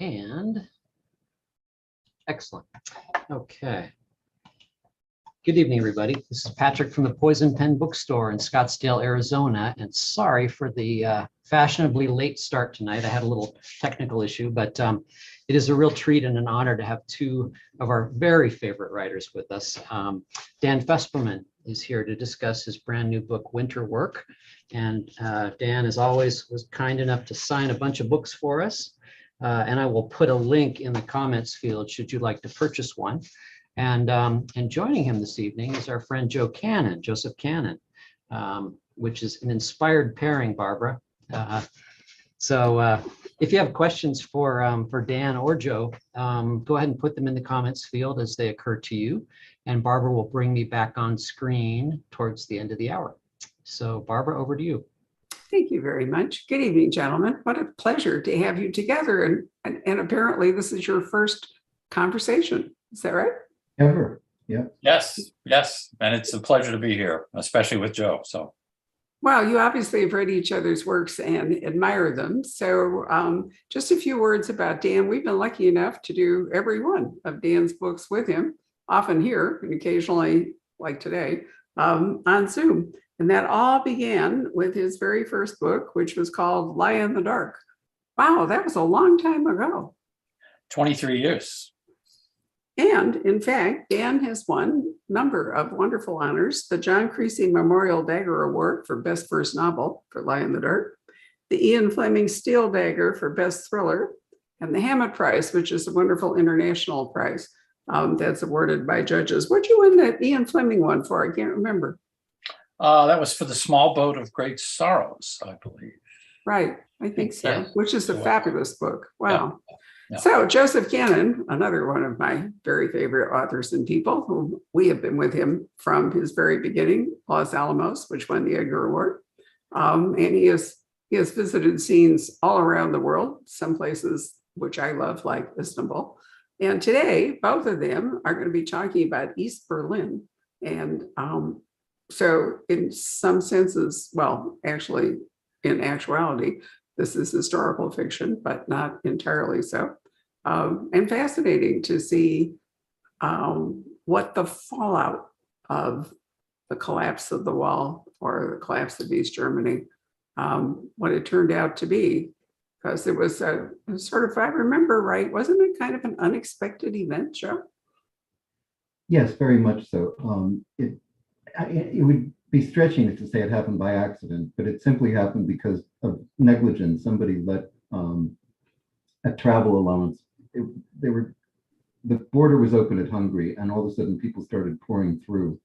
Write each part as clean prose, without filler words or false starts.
And excellent. Okay. Good evening, everybody. This is Patrick from the Poison Pen Bookstore in Scottsdale, Arizona. And sorry for the fashionably late start tonight. I had a little technical issue, but it is a real treat and an honor to have two of our very favorite writers with us. Dan Fesperman is here to discuss his brand new book, Winter Work. And Dan, as always, was kind enough to sign a bunch of books for us. And I will put a link in the comments field should you like to purchase one. And joining him this evening is our friend Joseph Kanon, which is an inspired pairing, Barbara. So if you have questions for Dan or Joe, go ahead and put them in the comments field as they occur to you. And Barbara will bring me back on screen towards the end of the hour. So Barbara, over to you. Thank you very much. Good evening, gentlemen. What a pleasure to have you together. And apparently this is your first conversation. Is that right? Ever. Yeah. Yes. And it's a pleasure to be here, especially with Joe. So. Well, you obviously have read each other's works and admire them. So just a few words about Dan. We've been lucky enough to do every one of Dan's books with him, often here and occasionally, like today, on Zoom. And that all began with his very first book, which was called Lie in the Dark. Wow, that was a long time ago. 23 years. And in fact, Dan has won a number of wonderful honors: the John Creasy Memorial Dagger Award for Best First Novel for Lie in the Dark, the Ian Fleming Steel Dagger for Best Thriller, and the Hammett Prize, which is a wonderful international prize that's awarded by judges. What'd you win that Ian Fleming one for? I can't remember. That was for The Small Boat of Great Sorrows, I believe. Right, I think so, Yeah. Which is a fabulous book. Wow. Yeah. So Joseph Kanon, another one of my very favorite authors and people, who we have been with him from his very beginning, Los Alamos, which won the Edgar Award. And he has visited scenes all around the world, some places which I love, like Istanbul. And today, both of them are going to be talking about East Berlin. And so in some senses, well, actually, in actuality, this is historical fiction, but not entirely so. And fascinating to see what the fallout of the collapse of the wall or the collapse of East Germany, what it turned out to be. Because it was a sort of, if I remember right, wasn't it kind of an unexpected event, Joe? Yes, very much so. It would be stretching it to say it happened by accident, but it simply happened because of negligence. Somebody let a travel allowance. The border was open at Hungary, and all of a sudden people started pouring through.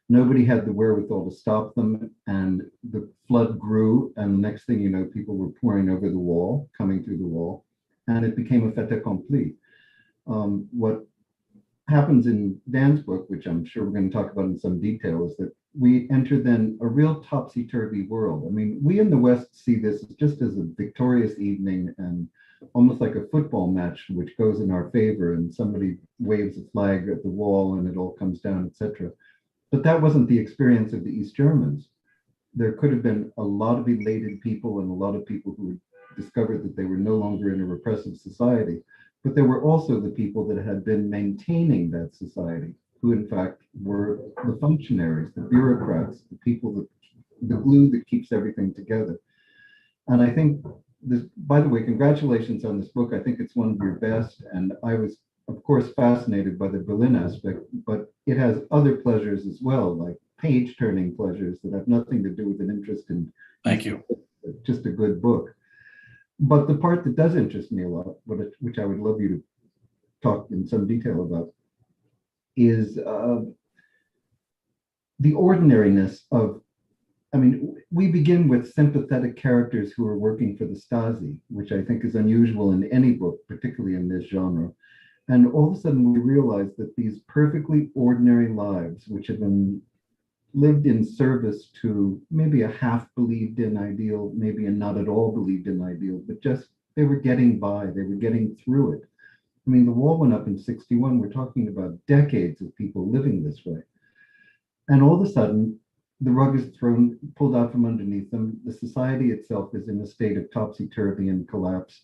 Nobody had the wherewithal to stop them, and the flood grew, and the next thing you know, people were pouring over the wall, coming through the wall, and it became a fait accompli. What happens in Dan's book, which I'm sure we're going to talk about in some detail, is that we enter then a real topsy-turvy world. I mean, we in the West see this just as a victorious evening and almost like a football match, which goes in our favor, and somebody waves a flag at the wall and it all comes down, etc. But that wasn't the experience of the East Germans. There could have been a lot of elated people and a lot of people who discovered that they were no longer in a repressive society. But there were also the people that had been maintaining that society, who in fact were the functionaries, the bureaucrats, the people, the glue that keeps everything together. And I think this, by the way, congratulations on this book. I think it's one of your best. And I was, of course, fascinated by the Berlin aspect, but it has other pleasures as well, like page-turning pleasures that have nothing to do with an interest in. Thank you. Just a good book. But the part that does interest me a lot, which I would love you to talk in some detail about, is the ordinariness of, I mean, we begin with sympathetic characters who are working for the Stasi, which I think is unusual in any book, particularly in this genre. And all of a sudden we realize that these perfectly ordinary lives, which have been lived in service to maybe a half believed in ideal, maybe a not at all believed in ideal, but just they were getting by, they were getting through it. I mean, the wall went up in 61. We're talking about decades of people living this way. And all of a sudden, the rug is pulled out from underneath them. The society itself is in a state of topsy-turvy and collapse.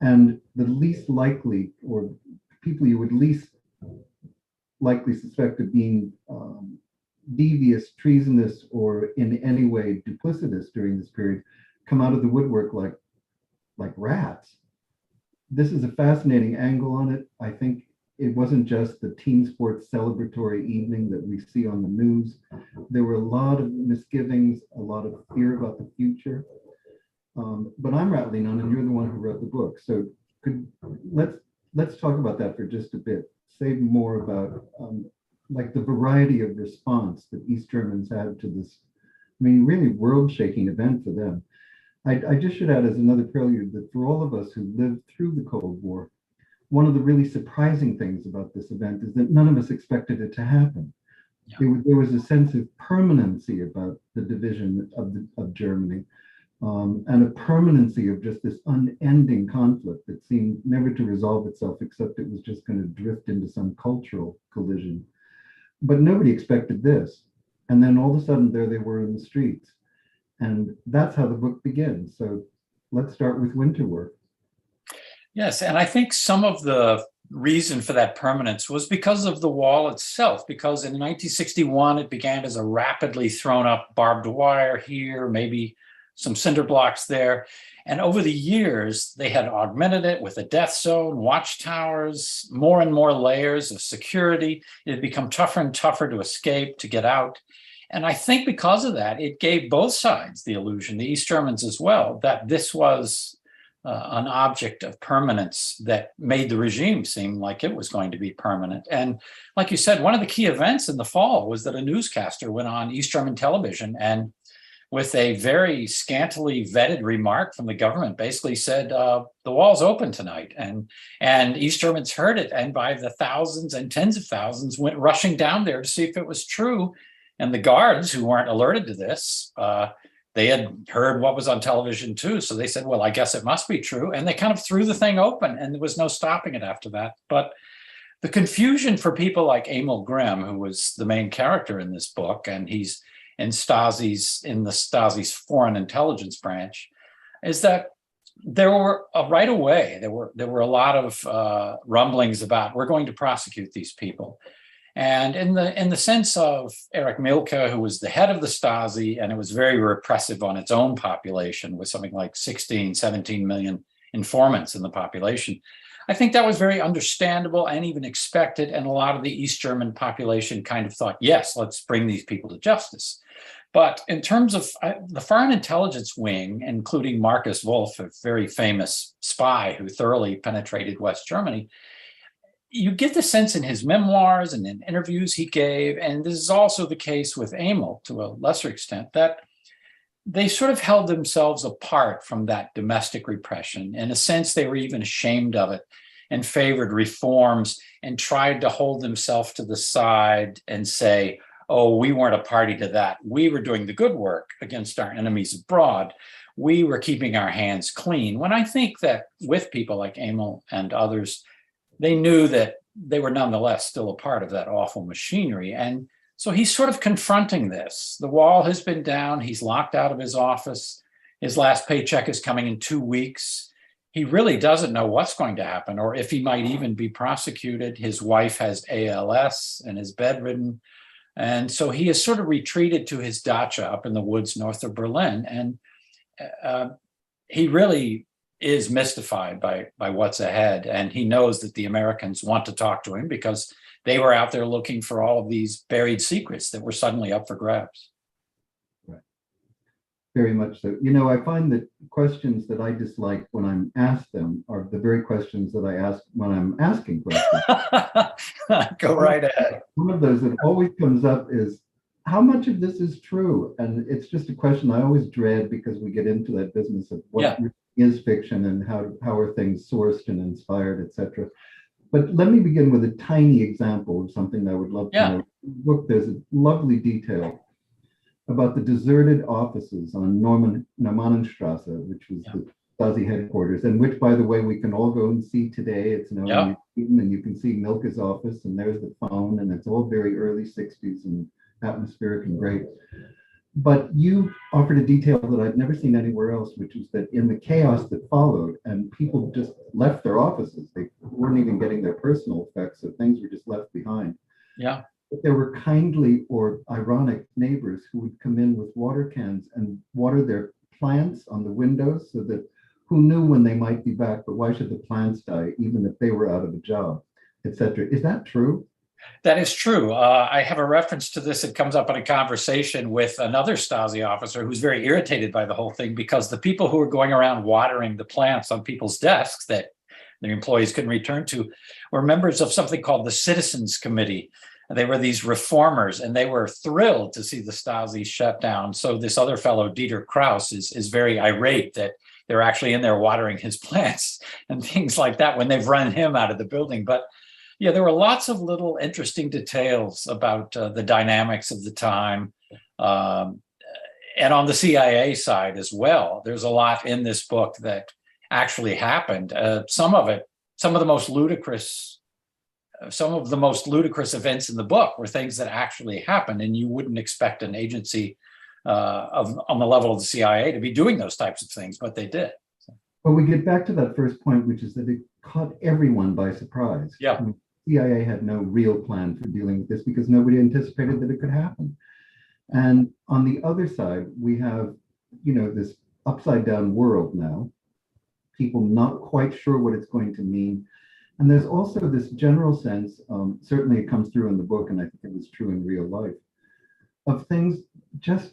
And the least likely, or people you would least likely suspect of being devious, treasonous, or in any way duplicitous during this period, come out of the woodwork like rats. This is a fascinating angle on it. I think it wasn't just the team sports celebratory evening that we see on the news. There were a lot of misgivings, a lot of fear about the future. But I'm rattling on, and you're the one who wrote the book. So let's talk about that for just a bit. Say more about like the variety of response that East Germans had to this, I mean, really world-shaking event for them. I just should add as another prelude that for all of us who lived through the Cold War, one of the really surprising things about this event is that none of us expected it to happen. Yeah. There was a sense of permanency about the division of Germany, and a permanency of just this unending conflict that seemed never to resolve itself, except it was just going to drift into some cultural collision. But nobody expected this. And then all of a sudden, there they were in the streets. And that's how the book begins. So let's start with winter work. Yes, and I think some of the reason for that permanence was because of the wall itself, because in 1961, it began as a rapidly thrown up barbed wire here, maybe some cinder blocks there. And over the years, they had augmented it with a death zone, watchtowers, more and more layers of security. It had become tougher and tougher to escape, to get out. And I think because of that, it gave both sides the illusion, the East Germans as well, that this was an object of permanence that made the regime seem like it was going to be permanent. And like you said, one of the key events in the fall was that a newscaster went on East German television and with a very scantily vetted remark from the government, basically said, the wall's open tonight. And East Germans heard it, and by the thousands and tens of thousands went rushing down there to see if it was true. And the guards, who weren't alerted to this, they had heard what was on television too. So they said, well, I guess it must be true. And they kind of threw the thing open, and there was no stopping it after that. But the confusion for people like Emil Grimm, who was the main character in this book, and he's in the Stasi's foreign intelligence branch, is that there were right away, there were a lot of rumblings about, we're going to prosecute these people. And in the sense of Erich Mielke, who was the head of the Stasi, and it was very repressive on its own population with something like 16, 17 million informants in the population, I think that was very understandable and even expected. And a lot of the East German population kind of thought, yes, let's bring these people to justice. But in terms of the Foreign Intelligence Wing, including Markus Wolf, a very famous spy who thoroughly penetrated West Germany, you get the sense in his memoirs and in interviews he gave, and this is also the case with Emil to a lesser extent, that they sort of held themselves apart from that domestic repression. In a sense, they were even ashamed of it and favored reforms and tried to hold themselves to the side and say, oh, we weren't a party to that. We were doing the good work against our enemies abroad. We were keeping our hands clean. When I think that with people like Emil and others, they knew that they were nonetheless still a part of that awful machinery. And so he's sort of confronting this. The wall has been down. He's locked out of his office. His last paycheck is coming in 2 weeks. He really doesn't know what's going to happen or if he might even be prosecuted. His wife has ALS and is bedridden. And so he has sort of retreated to his dacha up in the woods north of Berlin. And he really is mystified by what's ahead. And he knows that the Americans want to talk to him because they were out there looking for all of these buried secrets that were suddenly up for grabs. Right. Very much so. You know, I find that questions that I dislike when I'm asked them are the very questions that I ask when I'm asking questions. Go right ahead. One of those that always comes up is, how much of this is true? And it's just a question I always dread because we get into that business of what is fiction and how are things sourced and inspired, etc. But let me begin with a tiny example of something I would love to know. Look, there's a lovely detail about the deserted offices on Normannenstrasse, which was the Stasi headquarters, and which, by the way, we can all go and see today. It's now and you can see Milke's office, and there's the phone, and it's all very early 60s and atmospheric and great. But you offered a detail that I've never seen anywhere else, which is that in the chaos that followed, and people just left their offices, they weren't even getting their personal effects, so things were just left behind. Yeah. But there were kindly or ironic neighbors who would come in with water cans and water their plants on the windows, so that who knew when they might be back, but why should the plants die, even if they were out of a job, etc. Is that true? That is true. I have a reference to this. It comes up in a conversation with another Stasi officer who's very irritated by the whole thing, because the people who were going around watering the plants on people's desks that the employees couldn't return to were members of something called the Citizens Committee. They were these reformers, and they were thrilled to see the Stasi shut down. So this other fellow, Dieter Kraus, is very irate that they're actually in there watering his plants and things like that when they've run him out of the building. But yeah, there were lots of little interesting details about the dynamics of the time. And on the CIA side as well, there's a lot in this book that actually happened. Some of the most ludicrous events in the book were things that actually happened, and you wouldn't expect an agency on the level of the CIA to be doing those types of things, but they did. Well, we get back to that first point, which is that it caught everyone by surprise. Yeah. I mean, CIA had no real plan for dealing with this because nobody anticipated that it could happen. And on the other side, we have, this upside down world now, people not quite sure what it's going to mean. And there's also this general sense, certainly it comes through in the book, and I think it was true in real life, of things just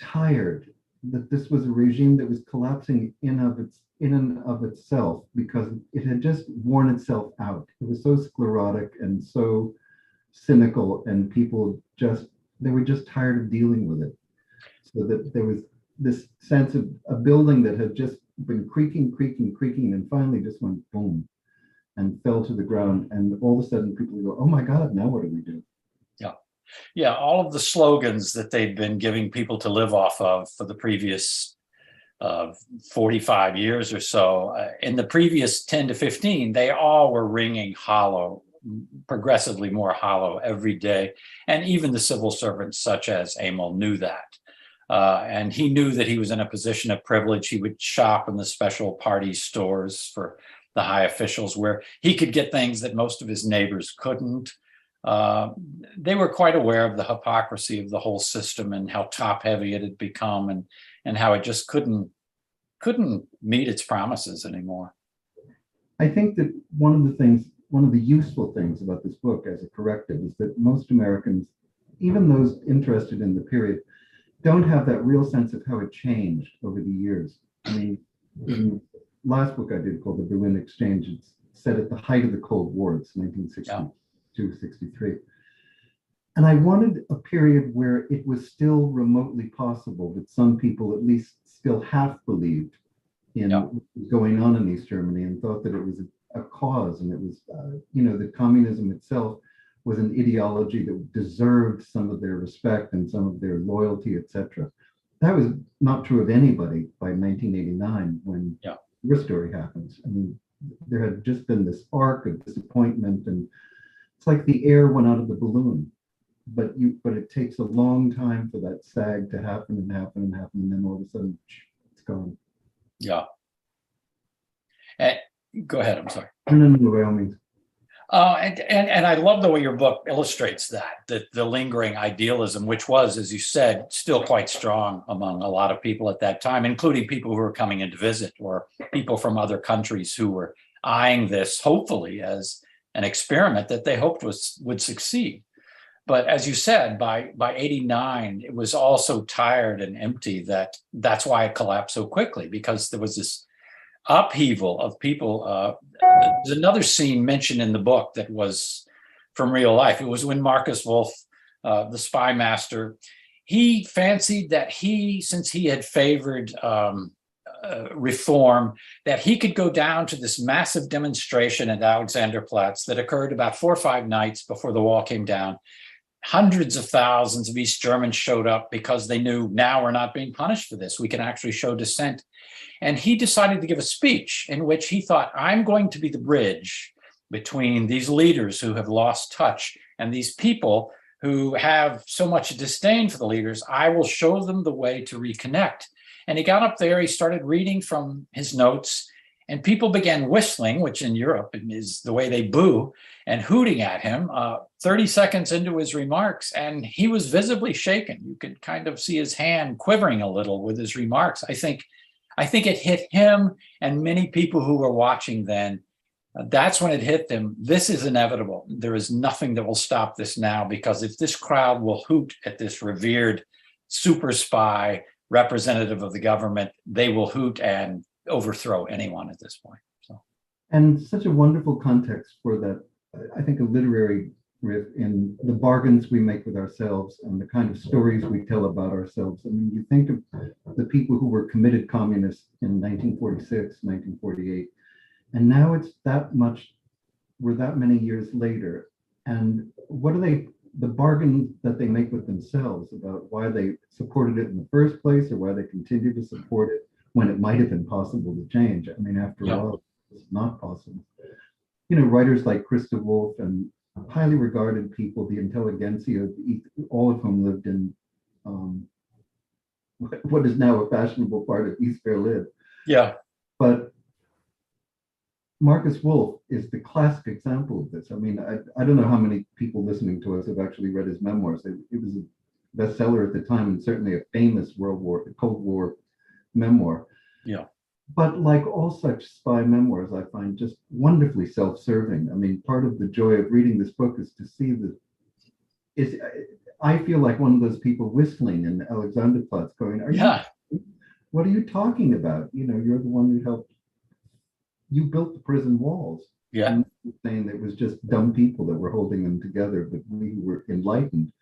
tired, that this was a regime that was collapsing in and of itself because it had just worn itself out. It was so sclerotic and so cynical, and people they were just tired of dealing with it. So that there was this sense of a building that had just been creaking, and finally just went boom and fell to the ground. And all of a sudden people go, oh my God, now what do we do? Yeah, all of the slogans that they'd been giving people to live off of for the previous 45 years or so, in the previous 10 to 15, they all were ringing hollow, progressively more hollow every day. And even the civil servants such as Emil knew that. And he knew that he was in a position of privilege. He would shop in the special party stores for the high officials where he could get things that most of his neighbors couldn't. They were quite aware of the hypocrisy of the whole system and how top heavy it had become, and how it just couldn't meet its promises anymore. I think that one of the useful things about this book as a corrective is that most Americans, even those interested in the period, don't have that real sense of how it changed over the years. I mean, in the last book I did called The Berlin Exchange, it's set at the height of the Cold War. It's 1962, 63. And I wanted a period where it was still remotely possible that some people at least still half believed in what was going on in East Germany and thought that it was a cause, and it was, that communism itself was an ideology that deserved some of their respect and some of their loyalty, etc. That was not true of anybody by 1989 when your story happens. I mean, there had just been this arc of disappointment, and it's like the air went out of the balloon. But it takes a long time for that sag to happen, and then all of a sudden it's gone. Yeah. Go ahead. I'm sorry. No, by all means. And I love the way your book illustrates that the lingering idealism, which was, as you said, still quite strong among a lot of people at that time, including people who were coming in to visit or people from other countries who were eyeing this, hopefully, as an experiment that they hoped would succeed. But as you said, by 89, it was all so tired and empty that's why it collapsed so quickly, because there was this upheaval of people. There's another scene mentioned in the book that was from real life. It was when Marcus Wolf, the spy master, he fancied that since he had favored reform, that he could go down to this massive demonstration at Alexanderplatz that occurred about 4 or 5 nights before the wall came down. Hundreds of thousands of East Germans showed up because they knew, now we're not being punished for this. We can actually show dissent. And he decided to give a speech in which he thought, I'm going to be the bridge between these leaders who have lost touch and these people who have so much disdain for the leaders, I will show them the way to reconnect. And he got up there, he started reading from his notes, and people began whistling, which in Europe is the way they boo, and hooting at him 30 seconds into his remarks. And he was visibly shaken. You could kind of see his hand quivering a little with his remarks. I think it hit him and many people who were watching then. That's when it hit them. This is inevitable. There is nothing that will stop this now, because if this crowd will hoot at this revered super spy representative of the government, they will hoot and overthrow anyone at this point. So, and such a wonderful context for that, I think, a literary riff in the bargains we make with ourselves and the kind of stories we tell about ourselves. I mean, you think of the people who were committed communists in 1946, 1948, and now it's we're that many years later. And what are the bargain that they make with themselves about why they supported it in the first place, or why they continue to support it when it might have been possible to change. I mean, after all, it's not possible. You know, writers like Christa Wolf and highly regarded people, the intelligentsia, all of whom lived in what is now a fashionable part of East Berlin. yeah. But Marcus Wolf is the classic example of this. I mean, I don't know how many people listening to us have actually read his memoirs. It was a bestseller at the time, and certainly a famous Cold War memoir. Yeah. But like all such spy memoirs, I find just wonderfully self-serving. I mean, part of the joy of reading this book is to see I feel like one of those people whistling in Alexanderplatz going, what are you talking about? You know, you're the one who helped. You built the prison walls. Yeah. And saying that it was just dumb people that were holding them together, but we who were enlightened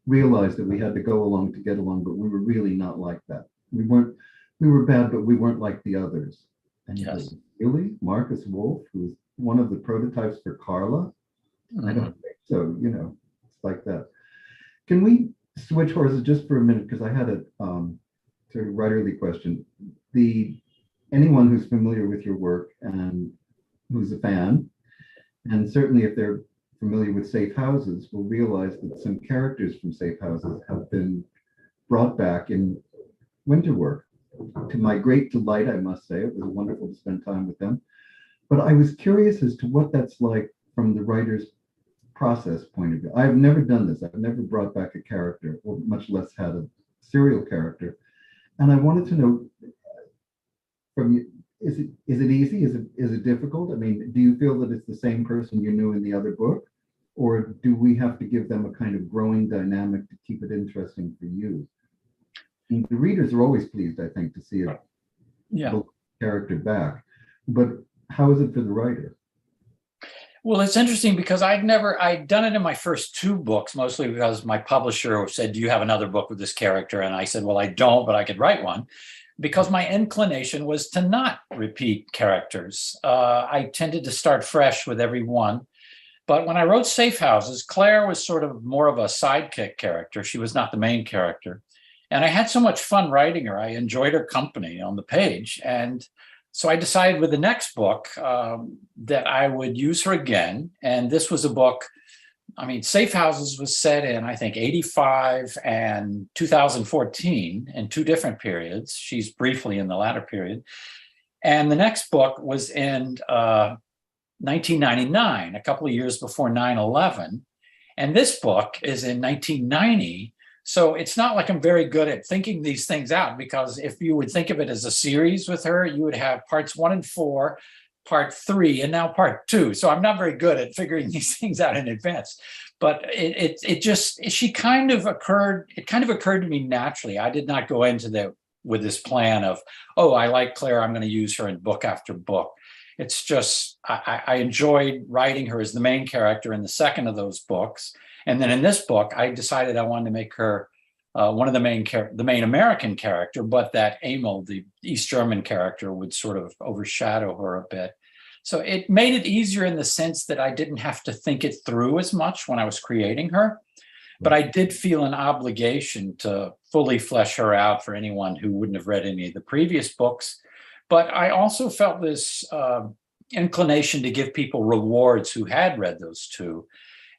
realized that we had to go along to get along, but we were really not like that. We were bad, but we weren't like the others. And Yes. Really, Marcus Wolf, who's one of the prototypes for Carla? I don't think so. You know, it's like that. Can we switch horses just for a minute? Because I had a sort of writerly question. Anyone who's familiar with your work and who's a fan, and certainly if they're familiar with Safe Houses, will realize that some characters from Safe Houses have been brought back in winter work. To my great delight, I must say, it was wonderful to spend time with them. But I was curious as to what that's like from the writer's process point of view. I've never done this. I've never brought back a character, or much less had a serial character. And I wanted to know from you, is it easy? Is it difficult? I mean, do you feel that it's the same person you knew in the other book? Or do we have to give them a kind of growing dynamic to keep it interesting for you? And the readers are always pleased, I think, to see a character back. But how is it for the writer? Well, it's interesting because I'd done it in my first two books, mostly because my publisher said, do you have another book with this character? And I said, well, I don't, but I could write one, because my inclination was to not repeat characters. I tended to start fresh with every one. But when I wrote Safe Houses, Claire was sort of more of a sidekick character. She was not the main character. And I had so much fun writing her. I enjoyed her company on the page. And so I decided with the next book that I would use her again. And this was a book, I mean, Safe Houses was set in, I think, 85 and 2014 in two different periods. She's briefly in the latter period. And the next book was in 1999, a couple of years before 9/11. And this book is in 1990. So it's not like I'm very good at thinking these things out, because if you would think of it as a series with her, you would have parts 1 and 4, part 3, and now part 2. So I'm not very good at figuring these things out in advance. But it kind of occurred to me naturally. I did not go into with this plan of, oh, I like Claire, I'm going to use her in book after book. It's just, I enjoyed writing her as the main character in the second of those books. And then in this book, I decided I wanted to make her one of the main American character, but that Emil, the East German character, would sort of overshadow her a bit. So it made it easier in the sense that I didn't have to think it through as much when I was creating her. But I did feel an obligation to fully flesh her out for anyone who wouldn't have read any of the previous books. But I also felt this inclination to give people rewards who had read those two,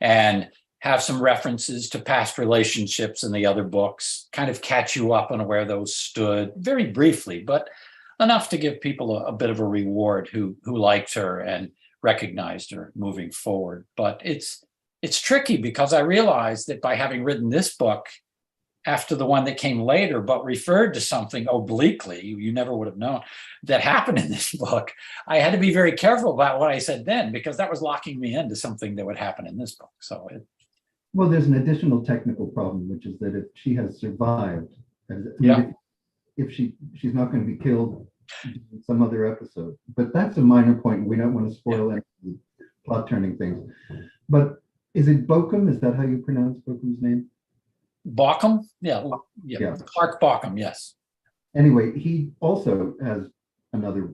and have some references to past relationships in the other books, kind of catch you up on where those stood, very briefly, but enough to give people a bit of a reward who liked her and recognized her moving forward. But it's tricky because I realized that by having written this book after the one that came later, but referred to something obliquely, you never would have known, that happened in this book, I had to be very careful about what I said then, because that was locking me into something that would happen in this book. So well, there's an additional technical problem, which is that if she has survived, Yeah. if she's not going to be killed in some other episode. But that's a minor point, and we don't want to spoil any plot turning things. But is it Bochum? Is that how you pronounce Bochum's name? Bauckham? Yeah. Clark Bauckham, yes. Anyway, he also has another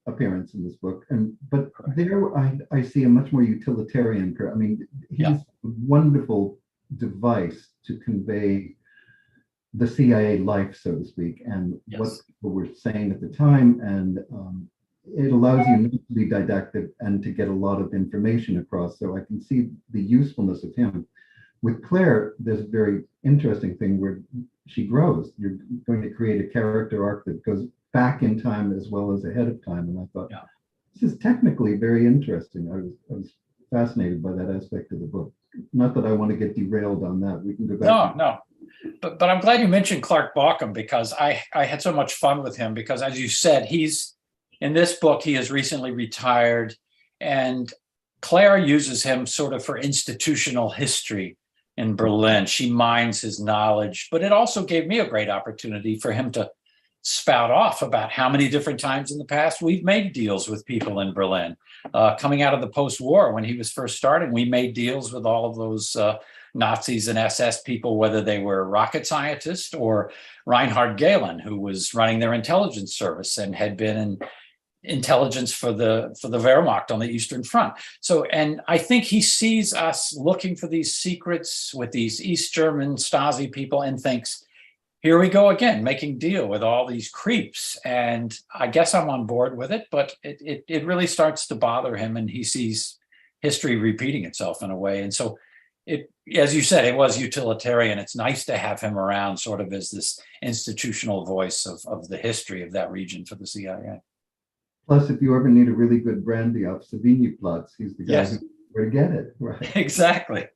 appearance in this book, but there I see a much more utilitarian. I mean, he's a wonderful device to convey the CIA life, so to speak, and what people were saying at the time, and it allows you not to be didactic and to get a lot of information across. So I can see the usefulness of him. With Claire, there's a very interesting thing where she grows. You're going to create a character arc that goes back in time as well as ahead of time. And I thought, this is technically very interesting. I was fascinated by that aspect of the book. Not that I want to get derailed on that. We can go back. No. But I'm glad you mentioned Clark Bauckham, because I had so much fun with him, because as you said, in this book, he has recently retired, and Claire uses him sort of for institutional history in Berlin. She mines his knowledge, but it also gave me a great opportunity for him to spout off about how many different times in the past we've made deals with people in Berlin. Coming out of the post-war, when he was first starting, we made deals with all of those Nazis and SS people, whether they were rocket scientists or Reinhard Gehlen, who was running their intelligence service and had been in intelligence for the Wehrmacht on the Eastern Front. So, and I think he sees us looking for these secrets with these East German Stasi people and thinks, here we go again, making deal with all these creeps. And I guess I'm on board with it, but it really starts to bother him, and he sees history repeating itself in a way. And so as you said, it was utilitarian. It's nice to have him around sort of as this institutional voice of the history of that region for the CIA. Plus, if you ever need a really good brandy off Savigny plots, he's the guy Yes. who's where to get it. Right. Exactly.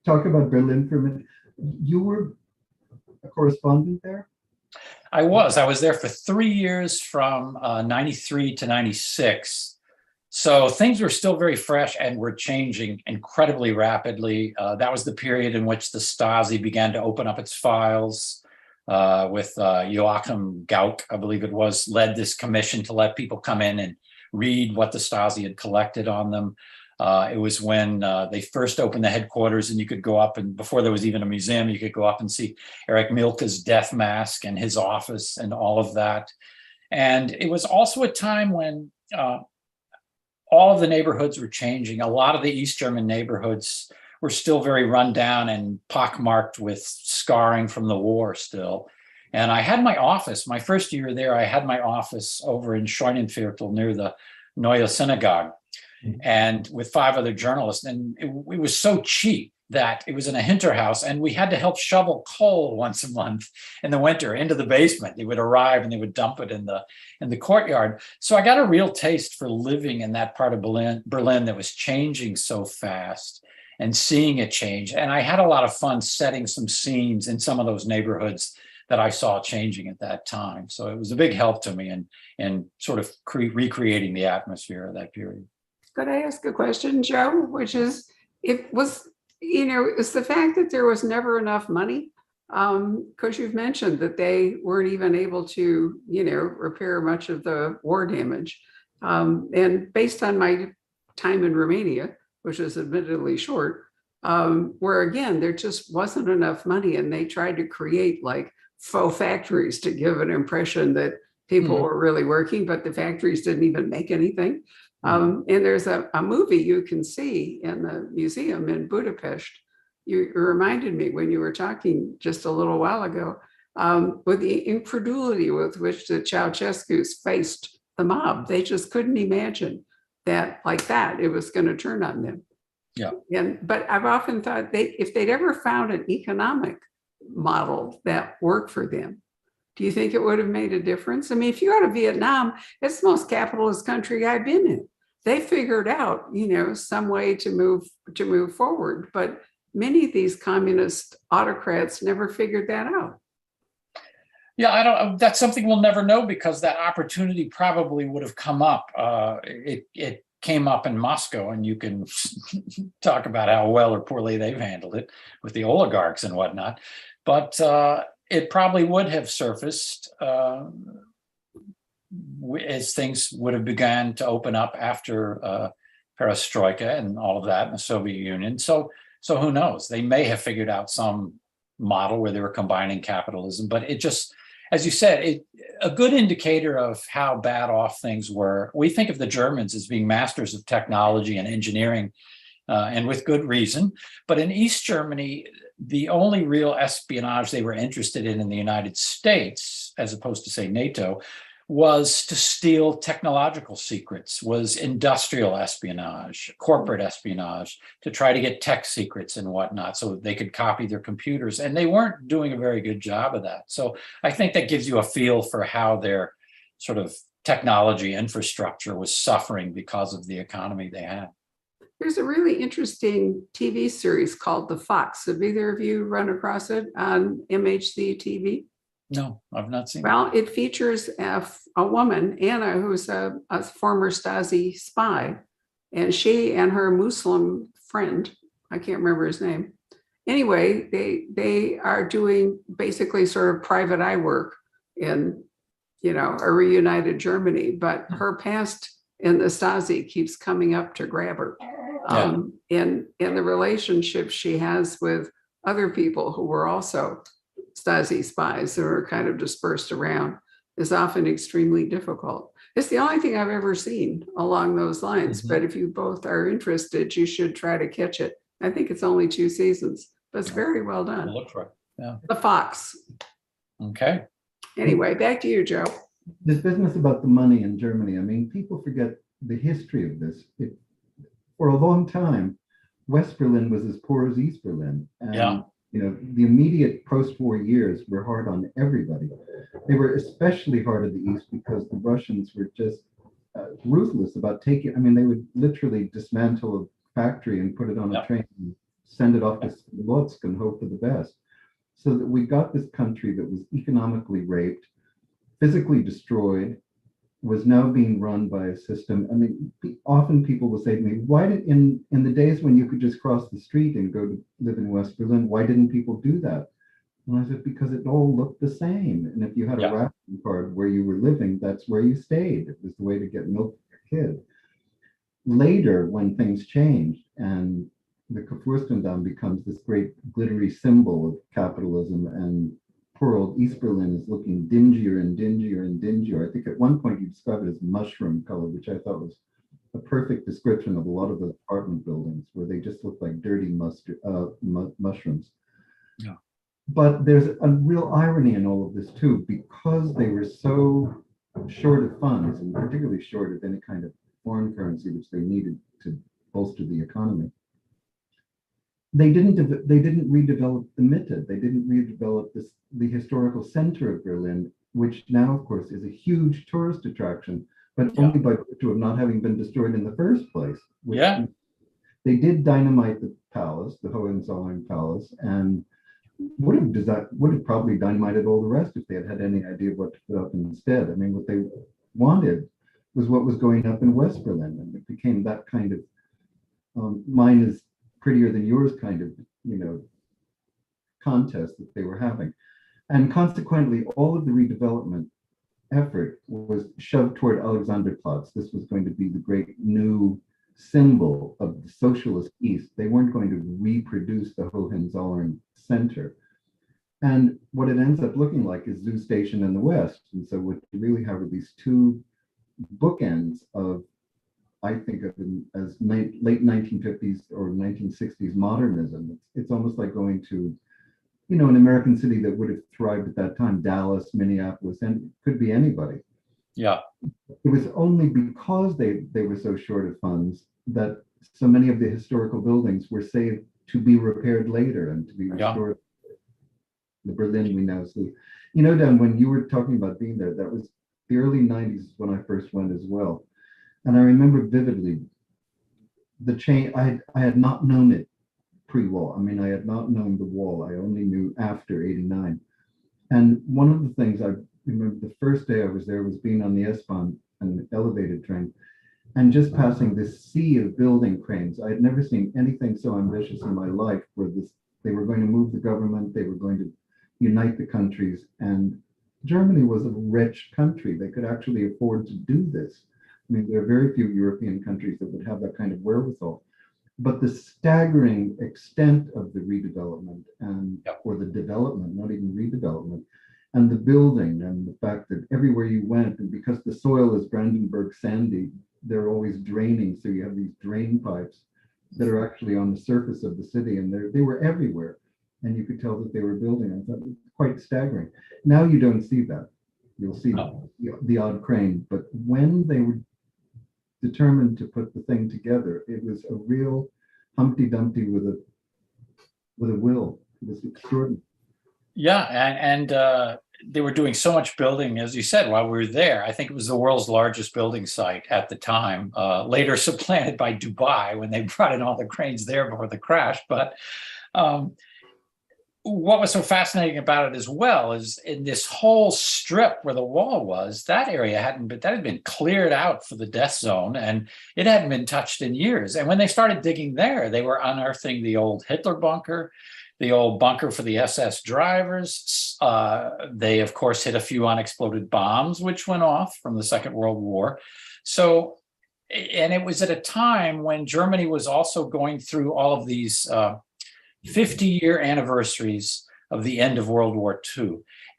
Talk about Berlin for a minute. You were a correspondent there? I was there for 3 years from 93 to 96. So things were still very fresh and were changing incredibly rapidly. That was the period in which the Stasi began to open up its files. With Joachim Gauck, I believe it was, led this commission to let people come in and read what the Stasi had collected on them. It was when they first opened the headquarters, and you could go up, and before there was even a museum, you could go up and see Erich Mielke's death mask and his office and all of that. And it was also a time when all of the neighborhoods were changing. A lot of the East German neighborhoods were still very run down and pockmarked with scarring from the war still. And I had my office, my first year there, I had my office over in Scheunenviertel near the Neue Synagogue, and with 5 other journalists. And it was so cheap that it was in a Hinterhouse, and we had to help shovel coal once a month in the winter into the basement. They would arrive and they would dump it in the courtyard. So I got a real taste for living in that part of Berlin that was changing so fast, and seeing it change. And I had a lot of fun setting some scenes in some of those neighborhoods that I saw changing at that time. So it was a big help to me in sort of recreating the atmosphere of that period. Could I ask a question, Joe? Which is, it was the fact that there was never enough money, because you've mentioned that they weren't even able to, repair much of the war damage. And based on my time in Romania, which is admittedly short, where again, there just wasn't enough money, and they tried to create like faux factories to give an impression that people were really working, but the factories didn't even make anything. And there's a movie you can see in the museum in Budapest. You reminded me when you were talking just a little while ago, with the incredulity with which the Ceausescu's faced the mob. They just couldn't imagine that it was going to turn on them. Yeah. But I've often thought if they'd ever found an economic model that worked for them, do you think it would have made a difference? I mean, if you go to Vietnam, it's the most capitalist country I've been in. They figured out, some way to move forward. But many of these communist autocrats never figured that out. Yeah, I don't. That's something we'll never know, because that opportunity probably would have come up. It came up in Moscow, and you can talk about how well or poorly they've handled it with the oligarchs and whatnot. But it probably would have surfaced as things would have begun to open up after perestroika and all of that in the Soviet Union. So who knows? They may have figured out some model where they were combining capitalism, but it just, as you said, a good indicator of how bad off things were. We think of the Germans as being masters of technology and engineering, and with good reason. But in East Germany, the only real espionage they were interested in the United States, as opposed to, say, NATO, was to steal technological secrets, was industrial espionage, corporate espionage, to try to get tech secrets and whatnot so they could copy their computers. And they weren't doing a very good job of that. So I think that gives you a feel for how their sort of technology infrastructure was suffering because of the economy they had. There's a really interesting TV series called The Fox. Have either of you run across it on MHC TV? No, I've not seen it. Well, it features a woman, Anna, who's a former Stasi spy, and she and her Muslim friend, I can't remember his name. Anyway, they are doing basically sort of private eye work in, a reunited Germany, but her past in the Stasi keeps coming up to grab her. In the relationship she has with other people who were also Stasi spies that are kind of dispersed around is often extremely difficult. It's the only thing I've ever seen along those lines. But if you both are interested, you should try to catch it. I think it's only 2 seasons, but it's very well done. I'll look for it. Yeah. The Fox. Okay. Anyway, back to you, Joe. This business about the money in Germany, I mean, people forget the history of this. For a long time, West Berlin was as poor as East Berlin. And the immediate post-war years were hard on everybody. They were especially hard on the East because the Russians were just ruthless about taking, they would literally dismantle a factory and put it on a train and send it off to Lodz and hope for the best. So that we got this country that was economically raped, physically destroyed, was now being run by a system. Often people will say to me, why did in the days when you could just cross the street and go to live in West Berlin, why didn't people do that? And I said, because it all looked the same. And if you had a ration card where you were living, that's where you stayed. It was the way to get milk for your kid. Later, when things changed and the Kurfürstendamm becomes this great glittery symbol of capitalism, and poor old East Berlin is looking dingier and dingier and dingier. I think at one point you described it as mushroom color, which I thought was a perfect description of a lot of the apartment buildings where they just look like dirty mushrooms. Yeah. But there's a real irony in all of this too, because they were so short of funds, and particularly short of any kind of foreign currency which they needed to bolster the economy. They didn't redevelop the Mitte. They didn't redevelop the historical center of Berlin, which now, of course, is a huge tourist attraction, but only by virtue of not having been destroyed in the first place. They did dynamite the palace, the Hohenzollern Palace, and would have probably dynamited all the rest if they had had any idea of what to put up instead. What they wanted was what was going up in West Berlin, and it became that kind of mine is prettier than yours kind of, contest that they were having. And consequently, all of the redevelopment effort was shoved toward Alexanderplatz. This was going to be the great new symbol of the socialist East. They weren't going to reproduce the Hohenzollern Center. And what it ends up looking like is Zoo Station in the West. And so what you really have are these two bookends of, I think of them as late 1950s or 1960s modernism. It's almost like going to, an American city that would have thrived at that time, Dallas, Minneapolis, and it could be anybody. Yeah. It was only because they were so short of funds that so many of the historical buildings were saved to be repaired later and to be restored. The Berlin we now see. You know, Dan, when you were talking about being there, that was the early 90s when I first went as well. And I remember vividly the change. I had not known it pre-wall. I mean, I had not known the wall. I only knew after 89. And one of the things I remember the first day I was there was being on the S-Bahn, an elevated train, and just passing this sea of building cranes. I had never seen anything so ambitious in my life, where they were going to move the government, they were going to unite the countries, and Germany was a rich country. They could actually afford to do this. I mean, there are very few European countries that would have that kind of wherewithal. But the staggering extent of the redevelopment or the development, not even redevelopment, and the building and the fact that everywhere you went, and because the soil is Brandenburg sandy, they're always draining. So you have these drain pipes that are actually on the surface of the city, and they were everywhere. And you could tell that they were building. I thought it was quite staggering. Now you don't see that. You'll see the odd crane. But when they were determined to put the thing together, it was a real Humpty Dumpty with a will. It was extraordinary. Yeah, and they were doing so much building, as you said, while we were there. I think it was the world's largest building site at the time, later supplanted by Dubai when they brought in all the cranes there before the crash. But what was so fascinating about it as well is in this whole strip where the wall was, that area that had been cleared out for the death zone, and it hadn't been touched in years. And when they started digging there, they were unearthing the old Hitler bunker, the old bunker for the SS drivers. They, of course, hit a few unexploded bombs, which went off from the Second World War. So, and it was at a time when Germany was also going through all of these 50-year anniversaries of the end of World War II.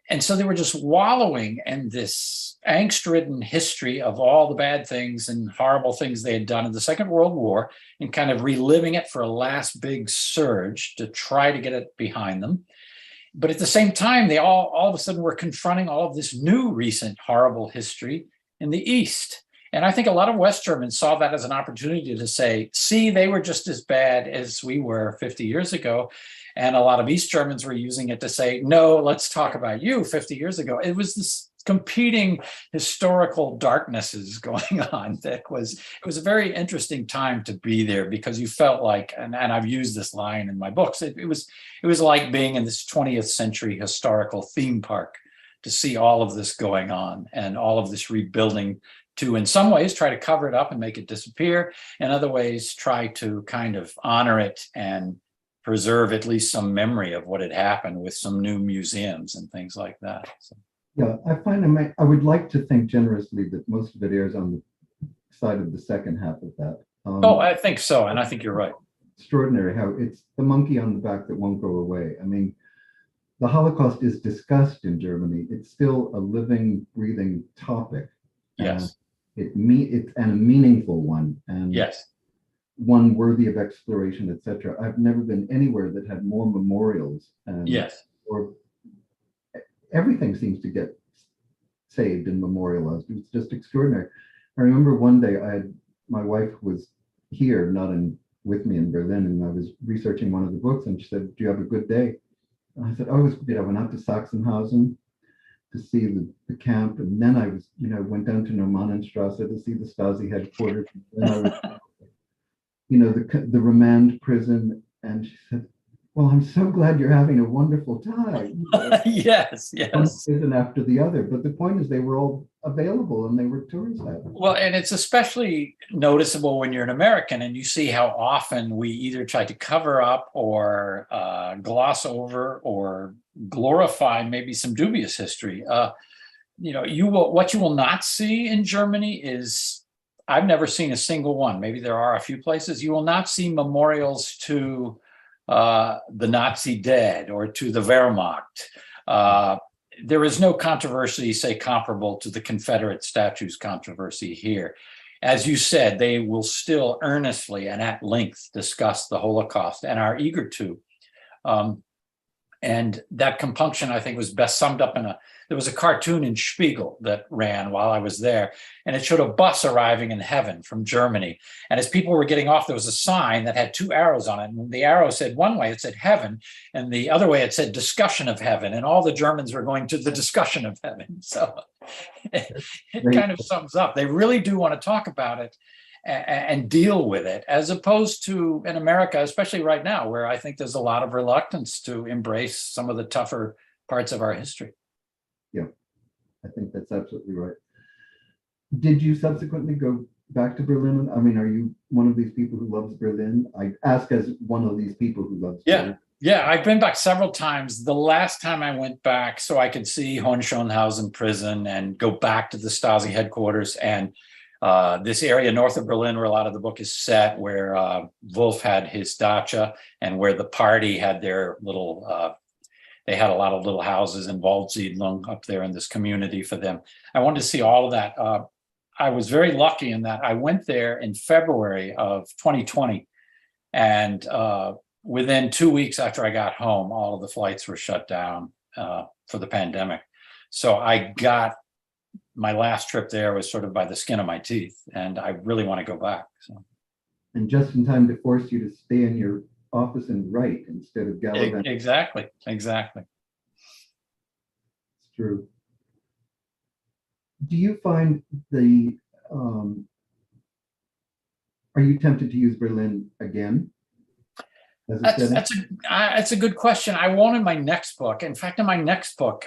And so they were just wallowing in this angst-ridden history of all the bad things and horrible things they had done in the Second World War, and kind of reliving it for a last big surge to try to get it behind them. But at the same time, they all of a sudden were confronting all of this new recent horrible history in the East. And I think a lot of West Germans saw that as an opportunity to say, see, they were just as bad as we were 50 years ago. And a lot of East Germans were using it to say, no, let's talk about you 50 years ago. It was this competing historical darknesses going on. It was a very interesting time to be there, because you felt like, and I've used this line in my books, it was like being in this 20th century historical theme park to see all of this going on and all of this rebuilding, to in some ways try to cover it up and make it disappear, in other ways try to kind of honor it and preserve at least some memory of what had happened with some new museums and things like that. So. Yeah, I would like to think generously that most of it airs on the side of the second half of that. I think so, and I think you're right. Extraordinary how it's the monkey on the back that won't go away. I mean, the Holocaust is discussed in Germany. It's still a living, breathing topic. Yes. It's a meaningful one, and yes, one worthy of exploration, etc. I've never been anywhere that had more memorials. Yes. Or everything seems to get saved and memorialized. It's just extraordinary. I remember one day my wife was here, with me in Berlin, and I was researching one of the books, and she said, "Do you have a good day?" And I said, "Oh, it was good. I went out to Sachsenhausen to see the camp, and then I went down to Normannenstrasse to see the Stasi headquarters. And then I was, the remand prison." And she said, "Well, I'm so glad you're having a wonderful time." Yes. One prison after the other. But the point is, they were all available and they were tourist items. Well, and it's especially noticeable when you're an American and you see how often we either try to cover up or gloss over or glorify maybe some dubious history. What you will not see in Germany is, I've never seen a single one. Maybe there are a few places. You will not see memorials to the Nazi dead or to the Wehrmacht. There is no controversy, say, comparable to the Confederate statues controversy here. As you said, they will still earnestly and at length discuss the Holocaust and are eager to. And that compunction, I think, was best summed up in a there was a cartoon in Spiegel that ran while I was there, and it showed a bus arriving in heaven from Germany. And as people were getting off, there was a sign that had two arrows on it. And the arrow said one way, it said heaven, and the other way it said discussion of heaven. And all the Germans were going to the discussion of heaven. So it kind of sums up. They really do want to talk about it and deal with it, as opposed to in America, especially right now, where I think there's a lot of reluctance to embrace some of the tougher parts of our history. Yeah, I think that's absolutely right. Did you subsequently go back to Berlin? I mean, are you one of these people who loves Berlin? I ask as one of these people who loves Berlin. Yeah, I've been back several times. The last time I went back so I could see Hohenschönhausen prison and go back to the Stasi headquarters and this area north of Berlin where a lot of the book is set, where Wolf had his dacha and where the party had their little, they had a lot of little houses in Waldsiedlung up there in this community for them. I wanted to see all of that. I was very lucky in that I went there in February of 2020, and within 2 weeks after I got home, all of the flights were shut down for the pandemic. So I got my last trip there was sort of by the skin of my teeth, and I really want to go back. So. And just in time to force you to stay in your office and write instead of gallivanting. Exactly. It's true. Do you find the, are you tempted to use Berlin again? That's a good question. I won't in my next book. In fact, in my next book,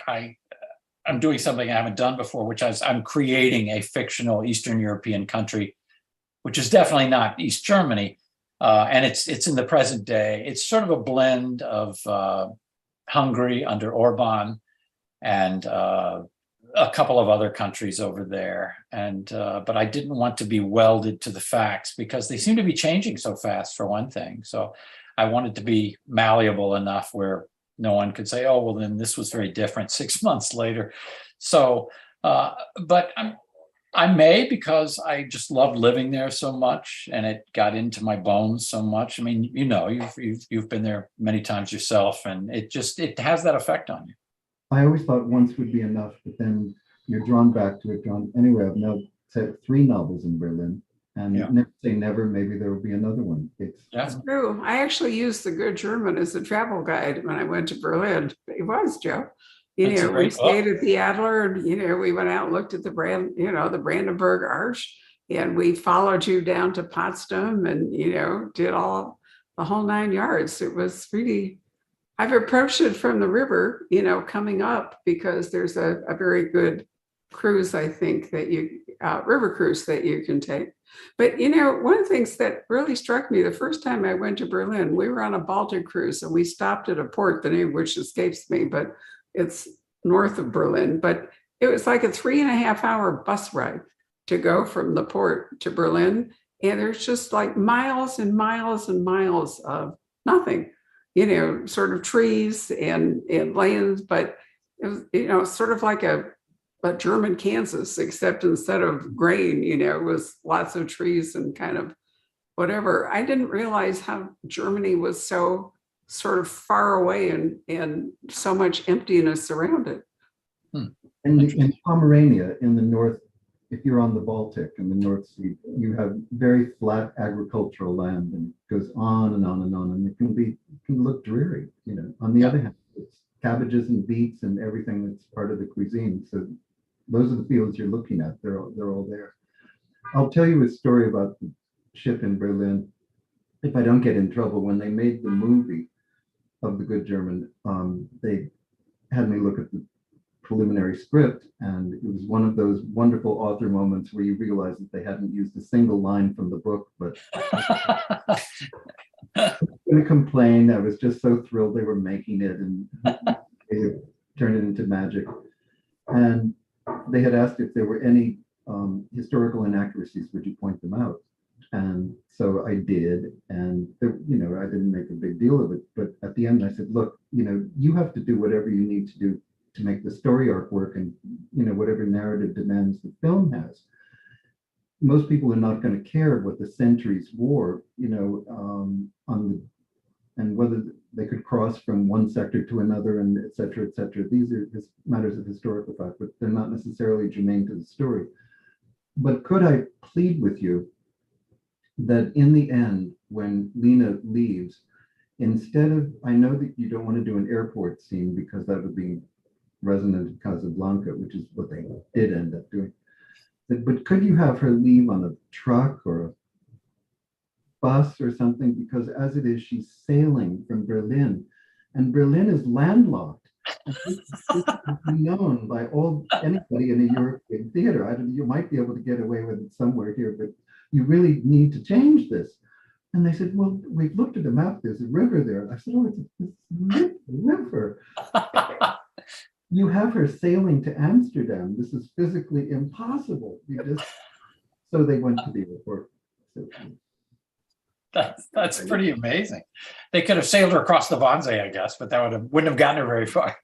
I'm doing something I haven't done before, which is I'm creating a fictional Eastern European country, which is definitely not East Germany. And it's in the present day. It's sort of a blend of Hungary under Orban and a couple of other countries over there. And but I didn't want to be welded to the facts because they seem to be changing so fast, for one thing. So I wanted to be malleable enough where no one could say, oh, well, then this was very different 6 months later. So, but I may, because I just loved living there so much and it got into my bones so much. I mean, you know, you've been there many times yourself, and it has that effect on you. I always thought once would be enough, but then you're drawn back to it. Anyway, I've now said 3 novels in Berlin, and never say never, maybe there will be another one. It's true. I actually used the Good German as a travel guide when I went to Berlin. It was, Joe. We stayed at the Adler, and we went out and looked at the the Brandenburg Arch, and we followed you down to Potsdam, and did all the whole 9 yards. It was really. I've approached it from the river, coming up, because there's a very good cruise, I think, that river cruise that you can take. But, one of the things that really struck me the first time I went to Berlin, we were on a Baltic cruise and we stopped at a port, the name of which escapes me, but it's north of Berlin. But it was like a 3.5-hour bus ride to go from the port to Berlin. And there's just like miles and miles and miles of nothing, sort of trees and lands. But it was, sort of like a German Kansas, except instead of grain, it was lots of trees and kind of whatever. I didn't realize how Germany was so sort of far away and so much emptiness around it. And in Pomerania, in the north, if you're on the Baltic in the North Sea, you have very flat agricultural land, and it goes on and on and on, and it can look dreary. On the other hand, it's cabbages and beets and everything that's part of the cuisine. So those are the fields you're looking at. They're all there. I'll tell you a story about the ship in Berlin, if I don't get in trouble. When they made the movie of The Good German, they had me look at the preliminary script, and it was one of those wonderful author moments where you realize that they hadn't used a single line from the book. But I'm going to complain. I was just so thrilled they were making it, and they turned it into magic. And they had asked if there were any historical inaccuracies, would you point them out? And so I did, and there, I didn't make a big deal of it. But at the end, I said, look, you have to do whatever you need to do to make the story arc work, and whatever narrative demands the film has. Most people are not going to care what the centuries wore, on the and whether they could cross from one sector to another, and et cetera, et cetera. These are just matters of historical fact, but they're not necessarily germane to the story. But could I plead with you that in the end, when Lena leaves, instead of, I know that you don't want to do an airport scene because that would be resonant in Casablanca, which is what they did end up doing. But could you have her leave on a truck or a bus or something? Because as it is, she's sailing from Berlin, and Berlin is landlocked. And this is known by anybody in a European theater. You might be able to get away with it somewhere here, but you really need to change this. And they said, well, we've looked at the map, there's a river there. I said, oh, it's a river. You have her sailing to Amsterdam. This is physically impossible. So they went to the airport. That's pretty amazing. They could have sailed her across the Wannsee, I guess, but that wouldn't have gotten her very far.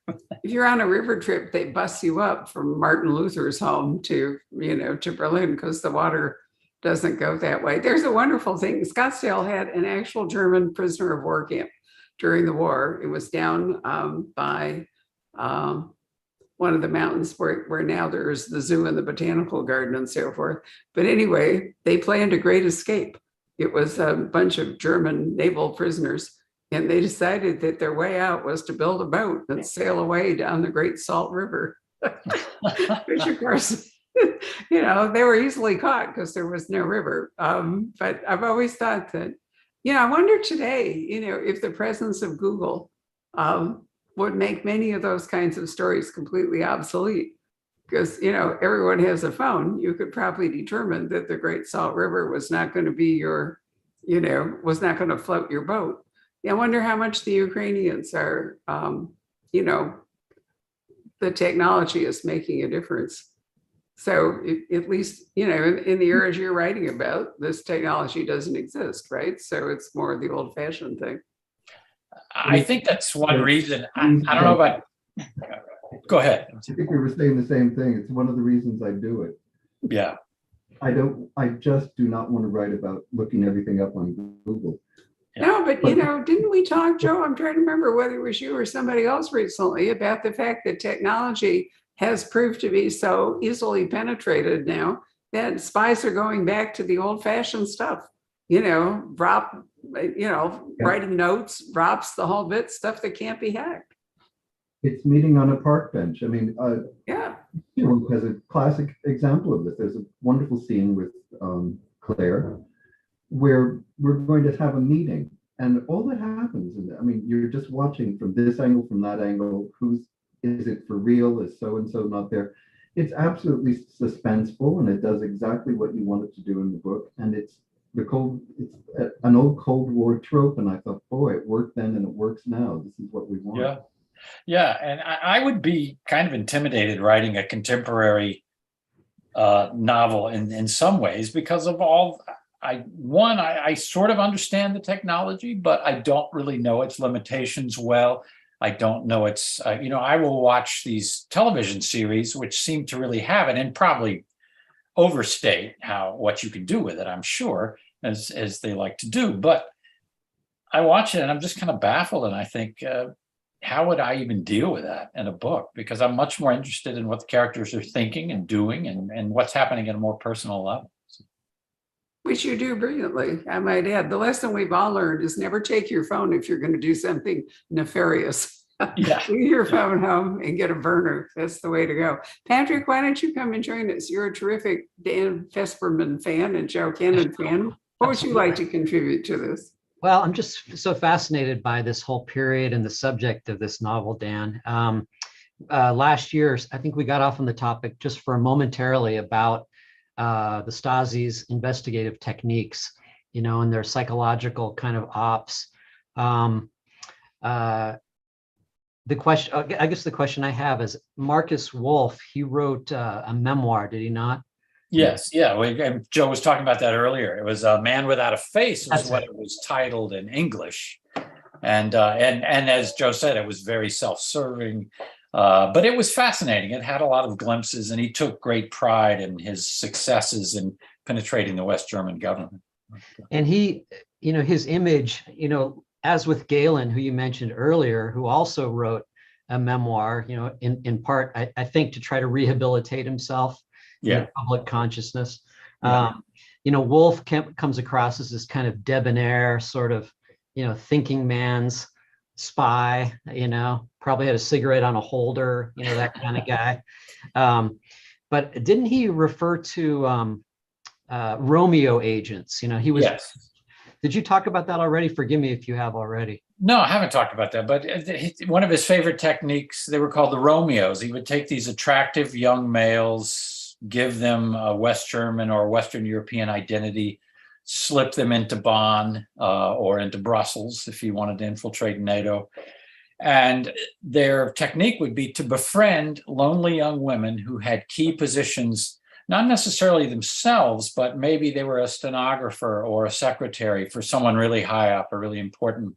If you're on a river trip, they bus you up from Martin Luther's home to Berlin because the water doesn't go that way. There's a wonderful thing. Scottsdale had an actual German prisoner of war camp during the war. It was down by one of the mountains where now there's the zoo and the botanical garden and so forth. But anyway, they planned a great escape. It was a bunch of German naval prisoners, and they decided that their way out was to build a boat and sail away down the Great Salt River, which of course, they were easily caught because there was no river. But I've always thought that, I wonder today, if the presence of Google would make many of those kinds of stories completely obsolete. Because, everyone has a phone. You could probably determine that the Great Salt River was not going to be was not going to float your boat. I wonder how much the Ukrainians are, the technology is making a difference. So at least, in the eras you're writing about, this technology doesn't exist, right? So it's more the old fashioned thing. I think that's one reason. I don't know about. Go ahead. I think we were saying the same thing. It's one of the reasons I do it. Yeah. I just do not want to write about looking everything up on Google. Yeah. No, but didn't we talk, Joe? I'm trying to remember whether it was you or somebody else recently about the fact that technology has proved to be so easily penetrated now that spies are going back to the old fashioned stuff, writing notes, drops, the whole bit, stuff that can't be hacked. It's meeting on a park bench. I mean, Yeah. Has a classic example of this. There's a wonderful scene with Claire where we're going to have a meeting, and all that happens, and you're just watching from this angle, from that angle. Is it for real? Is so and so not there? It's absolutely suspenseful, and it does exactly what you want it to do in the book. And it's an old Cold War trope, and I thought, boy, it worked then, and it works now. This is what we want. Yeah. Yeah, and I would be kind of intimidated writing a contemporary novel in some ways because of all. I sort of understand the technology, but I don't really know its limitations well. I don't know its. I will watch these television series which seem to really have it and probably overstate what you can do with it. I'm sure, as they like to do, but I watch it and I'm just kind of baffled, and I think. How would I even deal with that in a book? Because I'm much more interested in what the characters are thinking and doing and what's happening at a more personal level. Which you do brilliantly, I might add. The lesson we've all learned is never take your phone if you're going to do something nefarious. Yeah. Leave your phone home and get a burner. That's the way to go. Patrick, why don't you come and join us? You're a terrific Dan Fesperman fan and Joe Kanon fan. What would you like to contribute to this? Well, I'm just so fascinated by this whole period and the subject of this novel, Dan. Last year, I think we got off on the topic just for momentarily about the Stasi's investigative techniques, and their psychological kind of ops. The question I have is, Marcus Wolf, he wrote a memoir, did he not? Yes, yeah. Joe was talking about that earlier. It was A Man Without a Face was That's what it. it was titled in English. And as Joe said, it was very self-serving, but it was fascinating. It had a lot of glimpses, and he took great pride in his successes in penetrating the West German government. And he, his image, as with Galen, who you mentioned earlier, who also wrote a memoir, in part, I think, to try to rehabilitate himself in Yeah. the public consciousness. Yeah. Wolf comes across as this kind of debonair sort of, thinking man's spy, probably had a cigarette on a holder, that kind of guy. But didn't he refer to Romeo agents? He was. Yes. Did you talk about that already? Forgive me if you have already. No, I haven't talked about that, but one of his favorite techniques, they were called the Romeos. He would take these attractive young males, give them a West German or Western European identity, slip them into Bonn or into Brussels if he wanted to infiltrate NATO. And their technique would be to befriend lonely young women who had key positions, not necessarily themselves, but maybe they were a stenographer or a secretary for someone really high up or really important.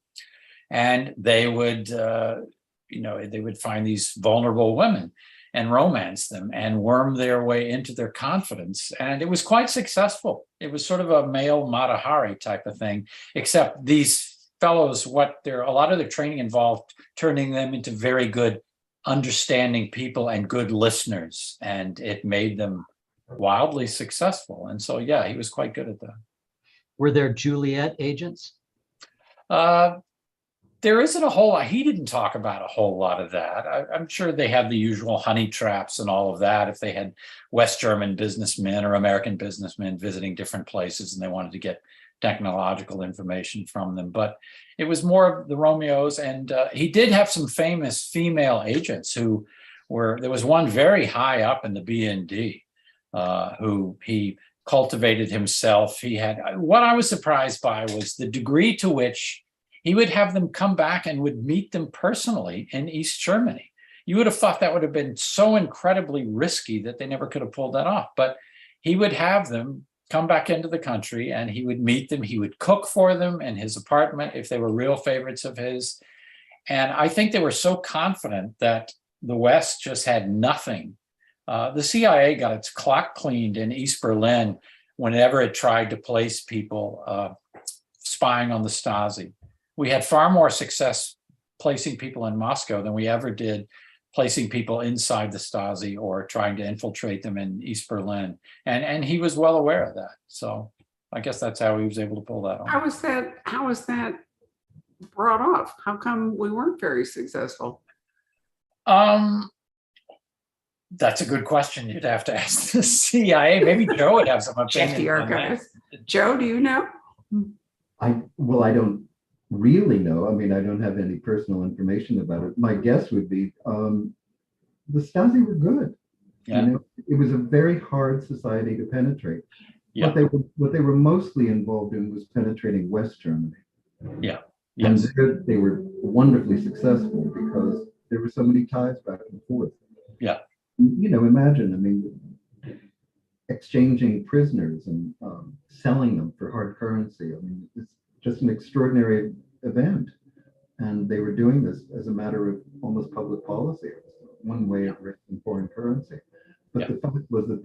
And they would, they would find these vulnerable women and romance them and worm their way into their confidence. And it was quite successful. It was sort of a male Mata Hari type of thing, except these fellows, a lot of their training involved turning them into very good, understanding people and good listeners. And it made them wildly successful. And so, yeah, he was quite good at that. Were there Juliet agents? There isn't a whole lot. He didn't talk about a whole lot of that. I'm sure they had the usual honey traps and all of that. If they had West German businessmen or American businessmen visiting different places and they wanted to get technological information from them. But it was more of the Romeos. And he did have some famous female agents there was one very high up in the BND who he cultivated himself. What I was surprised by was the degree to which he would have them come back and would meet them personally in East Germany. You would have thought that would have been so incredibly risky that they never could have pulled that off. But he would have them come back into the country and he would meet them. He would cook for them in his apartment if they were real favorites of his. And I think they were so confident that the West just had nothing. The CIA got its clock cleaned in East Berlin whenever it tried to place people spying on the Stasi. We had far more success placing people in Moscow than we ever did placing people inside the Stasi or trying to infiltrate them in East Berlin. And he was well aware of that. So I guess that's how he was able to pull that off. How was that brought off? How come we weren't very successful? That's a good question. You'd have to ask the CIA. Maybe Joe would have some Check the opinion on that. archives. Joe, do you know? I don't really know. I mean, I don't have any personal information about it. My guess would be the Stasi were good. Yeah. It was a very hard society to penetrate. Yeah. What they were mostly involved in was penetrating West Germany. Yeah. And Yes. they were wonderfully successful because there were so many ties back and forth. Yeah. Imagine, I mean, exchanging prisoners and selling them for hard currency. I mean, it's just an extraordinary event. And they were doing this as a matter of almost public policy. It was one way of raising foreign currency. But the fact was that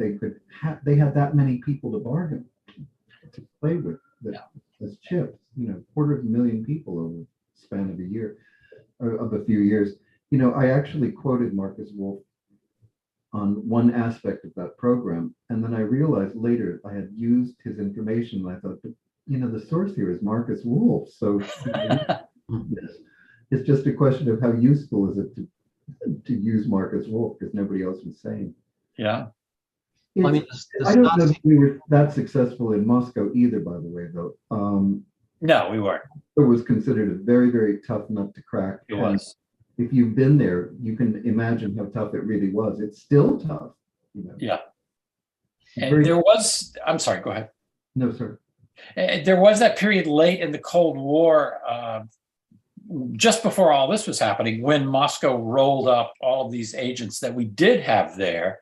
they had that many people to bargain, to play with as chips, 250,000 people over the span of a few years. I actually quoted Marcus Wolf on one aspect of that program. And then I realized later I had used his information. And I thought, but, the source here is Marcus Wolf. So yes, it's just a question of how useful is it to use Marcus Wolf because nobody else was saying. Yeah. Well, I mean, I don't know if we were that successful in Moscow either, by the way, though. No, we weren't. It was considered a very, very tough nut to crack. It was. If you've been there, you can imagine how tough it really was. It's still tough. Yeah. And there was, I'm sorry, go ahead. No, sir. There was that period late in the Cold War, just before all this was happening, when Moscow rolled up all of these agents that we did have there.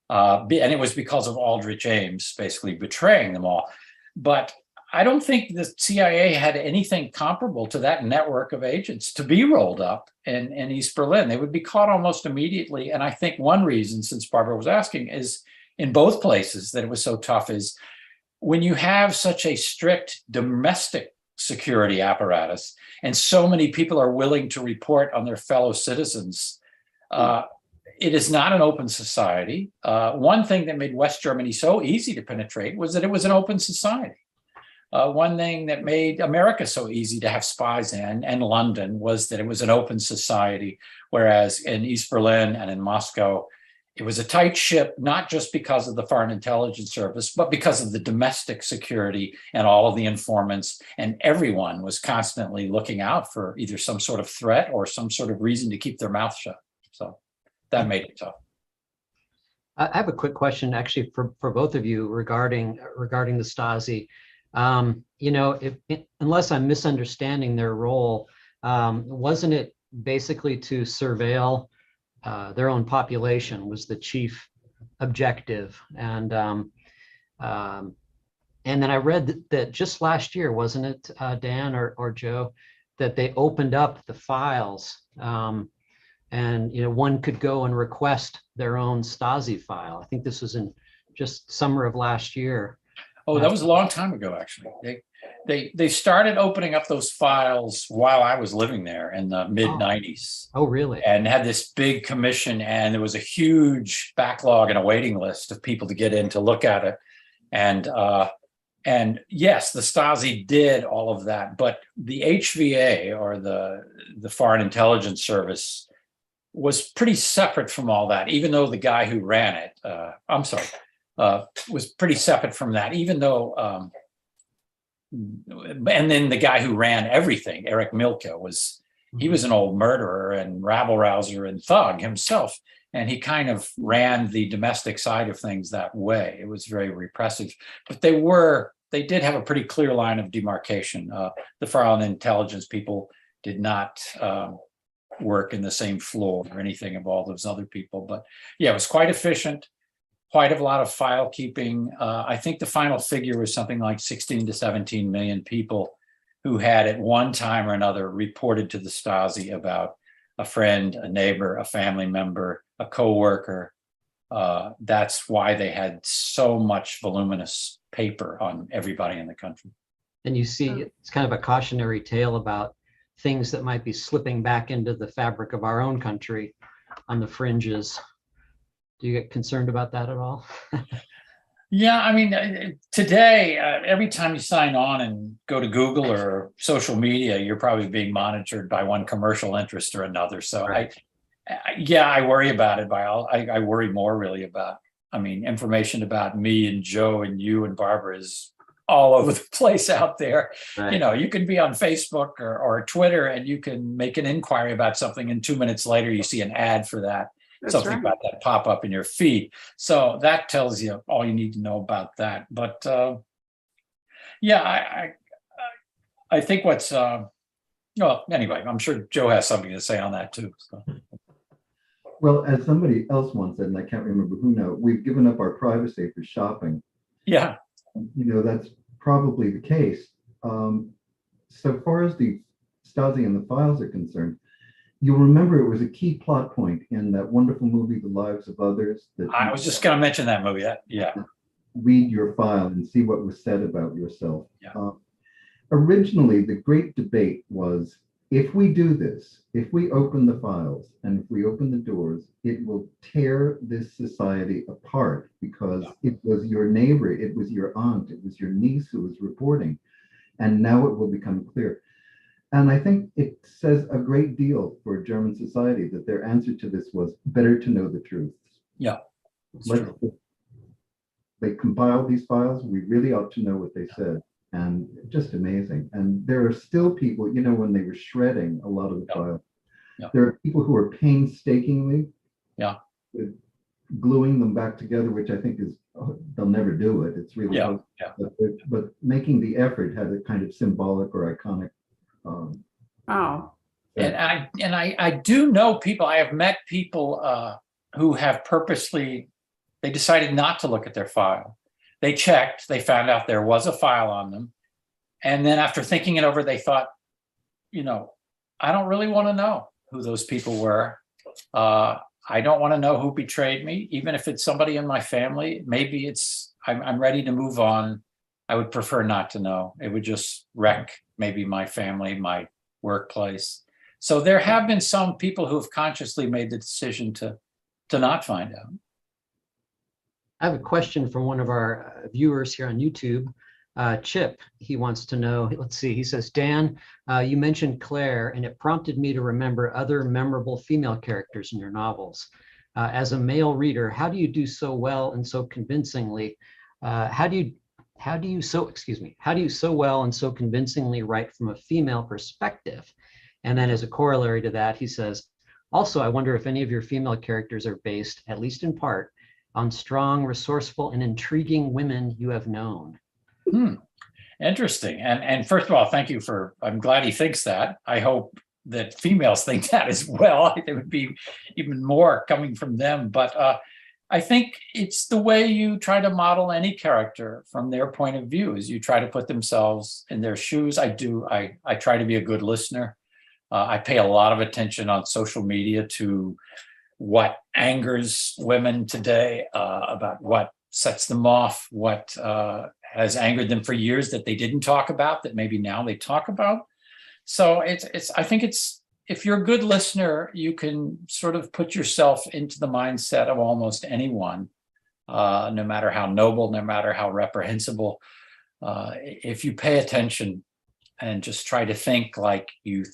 And it was because of Aldrich Ames basically betraying them all. But I don't think the CIA had anything comparable to that network of agents to be rolled up in East Berlin. They would be caught almost immediately. And I think one reason, since Barbara was asking, is in both places that it was so tough is when you have such a strict domestic security apparatus, and so many people are willing to report on their fellow citizens. It is not an open society. One thing that made West Germany so easy to penetrate was that it was an open society. One thing that made America so easy to have spies in, and London, was that it was an open society, whereas in East Berlin and in Moscow, it was a tight ship, not just because of the Foreign Intelligence Service, but because of the domestic security and all of the informants, and everyone was constantly looking out for either some sort of threat or some sort of reason to keep their mouth shut. So that made it tough. I have a quick question actually for both of you regarding the Stasi. You know, unless I'm misunderstanding their role, wasn't it basically to surveil their own population was the chief objective? And then I read that just last year, wasn't it, Dan or Joe, that they opened up the files, and you know, one could go and request their own Stasi file. I think this was in just summer of last year. Oh, that was a long time ago, actually. They started opening up those files while I was living there in the mid-90s. Oh, really? And had this big commission, and there was a huge backlog and a waiting list of people to get in to look at it. And yes, the Stasi did all of that, but the HVA, or the Foreign Intelligence Service, was pretty separate from all that, even though the guy who ran it, was pretty separate from that, even though, and then the guy who ran everything, Erich Milke, he was an old murderer and rabble-rouser and thug himself, and he kind of ran the domestic side of things that way. It was very repressive, but they did have a pretty clear line of demarcation. The Foreign Intelligence people did not work in the same floor or anything of all those other people, but yeah, it was quite efficient. Quite a lot of file keeping. I think the final figure was something like 16 to 17 million people who had at one time or another reported to the Stasi about a friend, a neighbor, a family member, a coworker. That's why they had so much voluminous paper on everybody in the country. And you see, it's kind of a cautionary tale about things that might be slipping back into the fabric of our own country on the fringes. Do you get concerned about that at all? Yeah, I mean, today, every time you sign on and go to Google or social media, you're probably being monitored by one commercial interest or another. So right. I worry about it. I worry more really about, I mean, information about me and Joe and you and Barbara is all over the place out there. Right. You know, you can be on Facebook or Twitter and you can make an inquiry about something, and 2 minutes later you see an ad for that. That's something right. About that pop up in your feed. So that tells you all you need to know about that. But yeah, I think what's well, anyway, I'm sure Joe has something to say on that too. So. Well, as somebody else once said, and I can't remember who now, we've given up our privacy for shopping. Yeah. You know, that's probably the case. So far as the Stasi and the files are concerned, you'll remember it was a key plot point in that wonderful movie, The Lives of Others. That I was just going to mention that movie. Yeah. Read your file and see what was said about yourself. Yeah. Originally, the great debate was, if we do this, if we open the files and if we open the doors, it will tear this society apart, because it was your neighbor, it was your aunt, it was your niece who was reporting, and now it will become clear. And I think it says a great deal for German society that their answer to this was better to know the truth. Yeah. They compiled these files. We really ought to know what they said. And just amazing. And there are still people, you know, when they were shredding a lot of the files, there are people who are painstakingly gluing them back together, which I think is, they'll never do it. It's really hard. But making the effort has a kind of symbolic or iconic. And I do know people. I have met people who have purposely, they decided not to look at their file. They checked, they found out there was a file on them. And then after thinking it over, they thought, you know, I don't really want to know who those people were. I don't want to know who betrayed me, even if it's somebody in my family. Maybe I'm ready to move on I would prefer not to know. It would just wreck maybe my family, my workplace. So there have been some people who have consciously made the decision to not find out. I have a question from one of our viewers here on YouTube. Chip, he wants to know, let's see, he says, Dan, you mentioned Claire, and it prompted me to remember other memorable female characters in your novels. As a male reader, how do you do so well and so convincingly? How do you so well and so convincingly write from a female perspective? And then as a corollary to that, he says, also, I wonder if any of your female characters are based, at least in part, on strong, resourceful, and intriguing women you have known. Interesting. And first of all, thank you I'm glad he thinks that. I hope that females think that as well. It would be even more coming from them. But I think it's the way you try to model any character from their point of view, is you try to put themselves in their shoes. I try to be a good listener. I pay a lot of attention on social media to what angers women today, about what sets them off, what has angered them for years that they didn't talk about, that maybe now they talk about. So I think if you're a good listener, you can sort of put yourself into the mindset of almost anyone, no matter how noble, no matter how reprehensible. If you pay attention and just try to think like you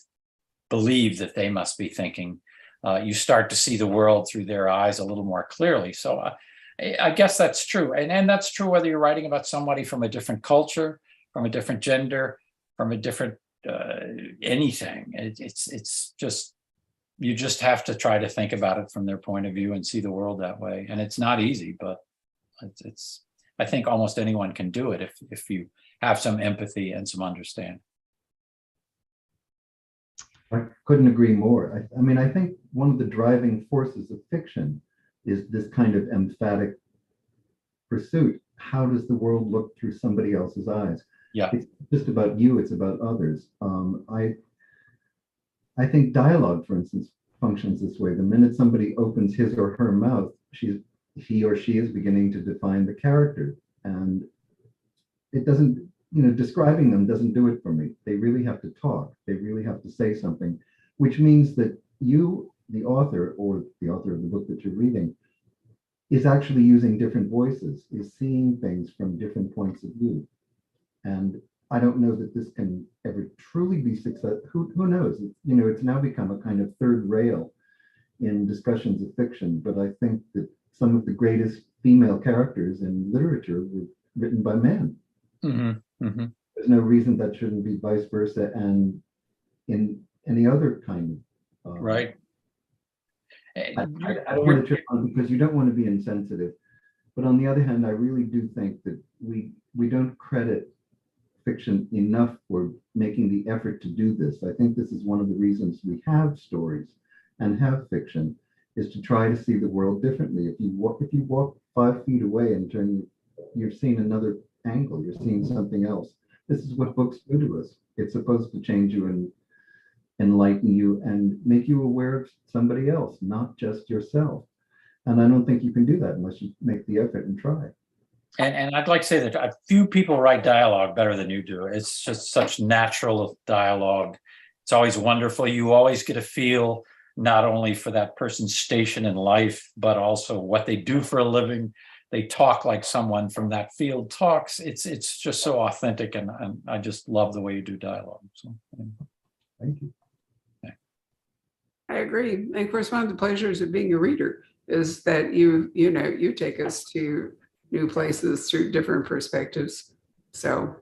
believe that they must be thinking, you start to see the world through their eyes a little more clearly. So I guess that's true. And that's true whether you're writing about somebody from a different culture, from a different gender, from a different anything. It's just, you just have to try to think about it from their point of view and see the world that way. And it's not easy, but I think almost anyone can do it if you have some empathy and some understanding. I couldn't agree more. I mean, I think one of the driving forces of fiction is this kind of emphatic pursuit. How does the world look through somebody else's eyes? Yeah. It's just about you, it's about others. I think dialogue, for instance, functions this way. The minute somebody opens his or her mouth, he or she is beginning to define the character. And it doesn't, describing them doesn't do it for me. They really have to talk. They really have to say something, which means that you, the author, or the author of the book that you're reading, is actually using different voices, is seeing things from different points of view. And I don't know that this can ever truly be successful. Who knows? It's now become a kind of third rail in discussions of fiction. But I think that some of the greatest female characters in literature were written by men. Mm-hmm. Mm-hmm. There's no reason that shouldn't be vice versa, and in any other kind of right. I don't want to trip on, because you don't want to be insensitive, but on the other hand, I really do think that we don't credit fiction enough for making the effort to do this. I think this is one of the reasons we have stories and have fiction, is to try to see the world differently. If you walk 5 feet away and you're seeing another angle, you're seeing something else. This is what books do to us. It's supposed to change you and enlighten you and make you aware of somebody else, not just yourself. And I don't think you can do that unless you make the effort and try. And I'd like to say that a few people write dialogue better than you do. It's just such natural dialogue. It's always wonderful. You always get a feel not only for that person's station in life, but also what they do for a living. They talk like someone from that field talks. It's just so authentic, and I just love the way you do dialogue. So, thank you. I agree. And of course, one of the pleasures of being a reader is that you take us to new places through different perspectives. So,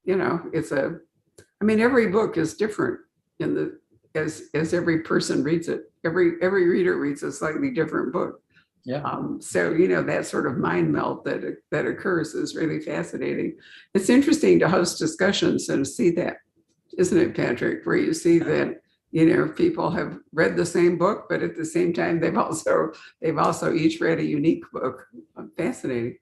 every book is different as every person reads it. Every reader reads a slightly different book. Yeah. That sort of mind melt that occurs is really fascinating. It's interesting to host discussions and see that, isn't it, Patrick? Where you see that people have read the same book, but at the same time they've also each read a unique book. Fascinating.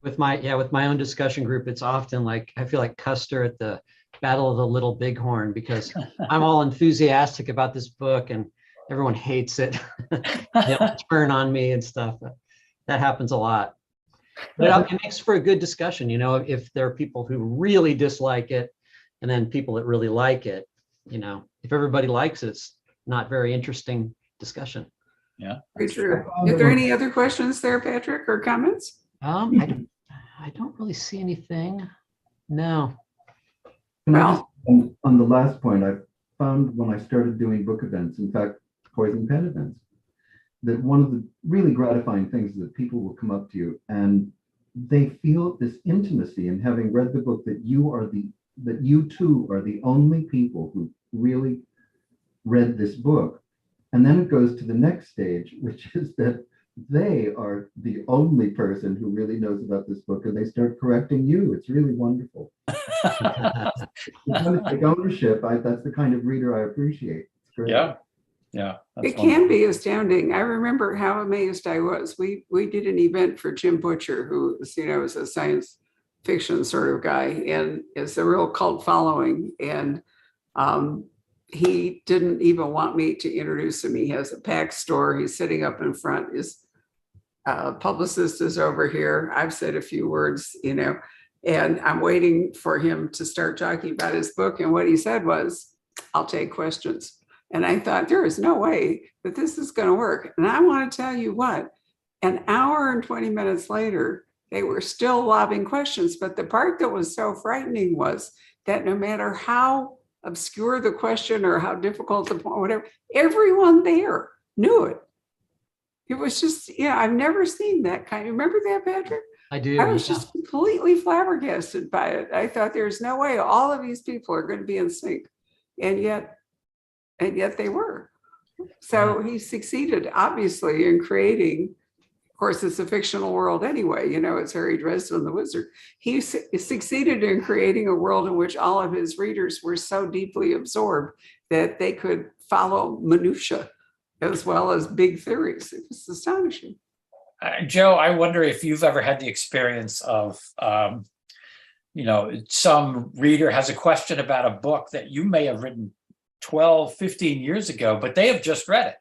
With my own discussion group, it's often like I feel like Custer at the Battle of the Little Bighorn, because I'm all enthusiastic about this book and everyone hates it. They all turn on me and stuff. That happens a lot. But it makes for a good discussion, if there are people who really dislike it and then people that really like it, if everybody likes it, it's not very interesting discussion. Yeah. Very true. Is there any other questions there, Patrick, or comments? I don't really see anything. No. Can I Well, just, on the last point, I found when I started doing book events, in fact, poison pen events, that one of the really gratifying things is that people will come up to you and they feel this intimacy in having read the book, that you too are the only people who really read this book. And then it goes to the next stage, which is that they are the only person who really knows about this book, and they start correcting you. It's really wonderful. You kind of take ownership. That's the kind of reader I appreciate. It's great. Yeah. Yeah. it can be astounding. I remember how amazed I was. We did an event for Jim Butcher, who is a science fiction sort of guy, and is a real cult following. And he didn't even want me to introduce him. He has a pack store. He's sitting up in front. His publicist is over here. I've said a few words, and I'm waiting for him to start talking about his book. And what he said was, "I'll take questions." And I thought, there is no way that this is going to work. And I want to tell you what, an hour and 20 minutes later, they were still lobbing questions. But the part that was so frightening was that no matter how obscure the question or how difficult the point, whatever, everyone there knew it. It was just, I've never seen that kind. Remember that, Patrick? I do. I was just completely flabbergasted by it. I thought there's no way all of these people are going to be in sync. And yet they were. So he succeeded, obviously, in creating, of course, it's a fictional world anyway, it's Harry Dresden the Wizard. He succeeded in creating a world in which all of his readers were so deeply absorbed that they could follow minutia as well as big theories. It was astonishing. Joe, I wonder if you've ever had the experience of, some reader has a question about a book that you may have written 12, 15 years ago, but they have just read it.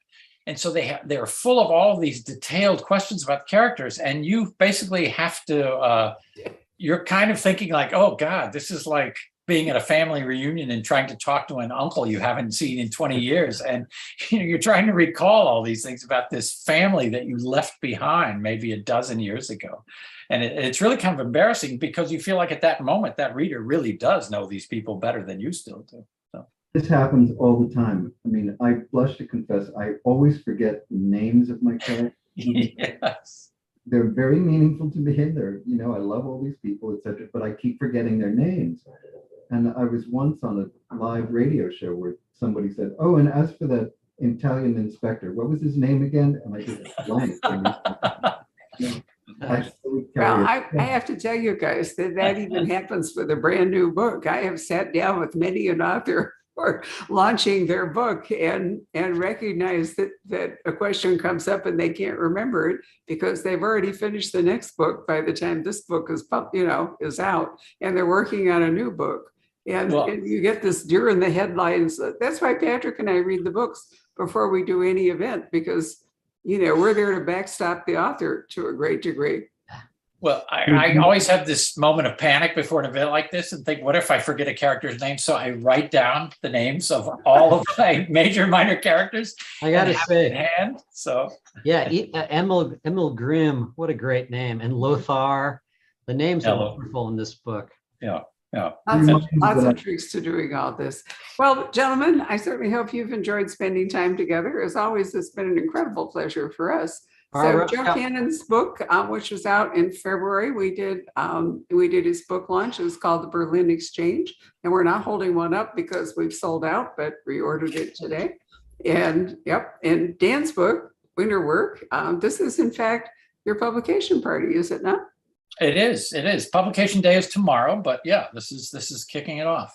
And so they're full of all these detailed questions about characters. And you basically have to, you're kind of thinking like, oh God, this is like being at a family reunion and trying to talk to an uncle you haven't seen in 20 years. And you're trying to recall all these things about this family that you left behind maybe a dozen years ago. And it's really kind of embarrassing because you feel like at that moment, that reader really does know these people better than you still do. So. This happens all the time. I mean, I blush to confess, I always forget the names of my characters. Yes. They're very meaningful to me. I love all these people, etc., but I keep forgetting their names. And I was once on a live radio show where somebody said, "Oh, and as for that Italian inspector, what was his name again?" And I just blanked. I have to tell you guys that even happens with a brand new book. I have sat down with many an author or launching their book and recognize that a question comes up and they can't remember it because they've already finished the next book by the time this book is out, and they're working on a new book. And you get this deer in the headlines. That's why Patrick and I read the books before we do any event, because we're there to backstop the author to a great degree. Well, I always have this moment of panic before an event like this and think, what if I forget a character's name? So I write down the names of all of my major, minor characters. I gotta say, in hand. So yeah, Emil Grimm, what a great name, and Lothar. The names are wonderful in this book. Yeah. Lots of tricks to doing all this. Well, gentlemen, I certainly hope you've enjoyed spending time together. As always, it's been an incredible pleasure for us. So Joe Kanon's book, which was out in February, we did his book launch. It was called The Berlin Exchange, and we're not holding one up because we've sold out, but reordered it today. And and Dan's book, Winter Work. This is in fact your publication party, is it not? It is. Publication day is tomorrow, but yeah, this is kicking it off.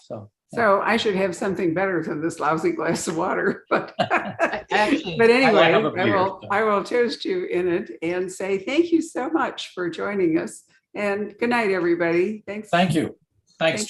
So I should have something better than this lousy glass of water. But Actually, but anyway, I will toast you in it and say thank you so much for joining us. And good night, everybody. Thanks. Thank you. Thanks, Joe.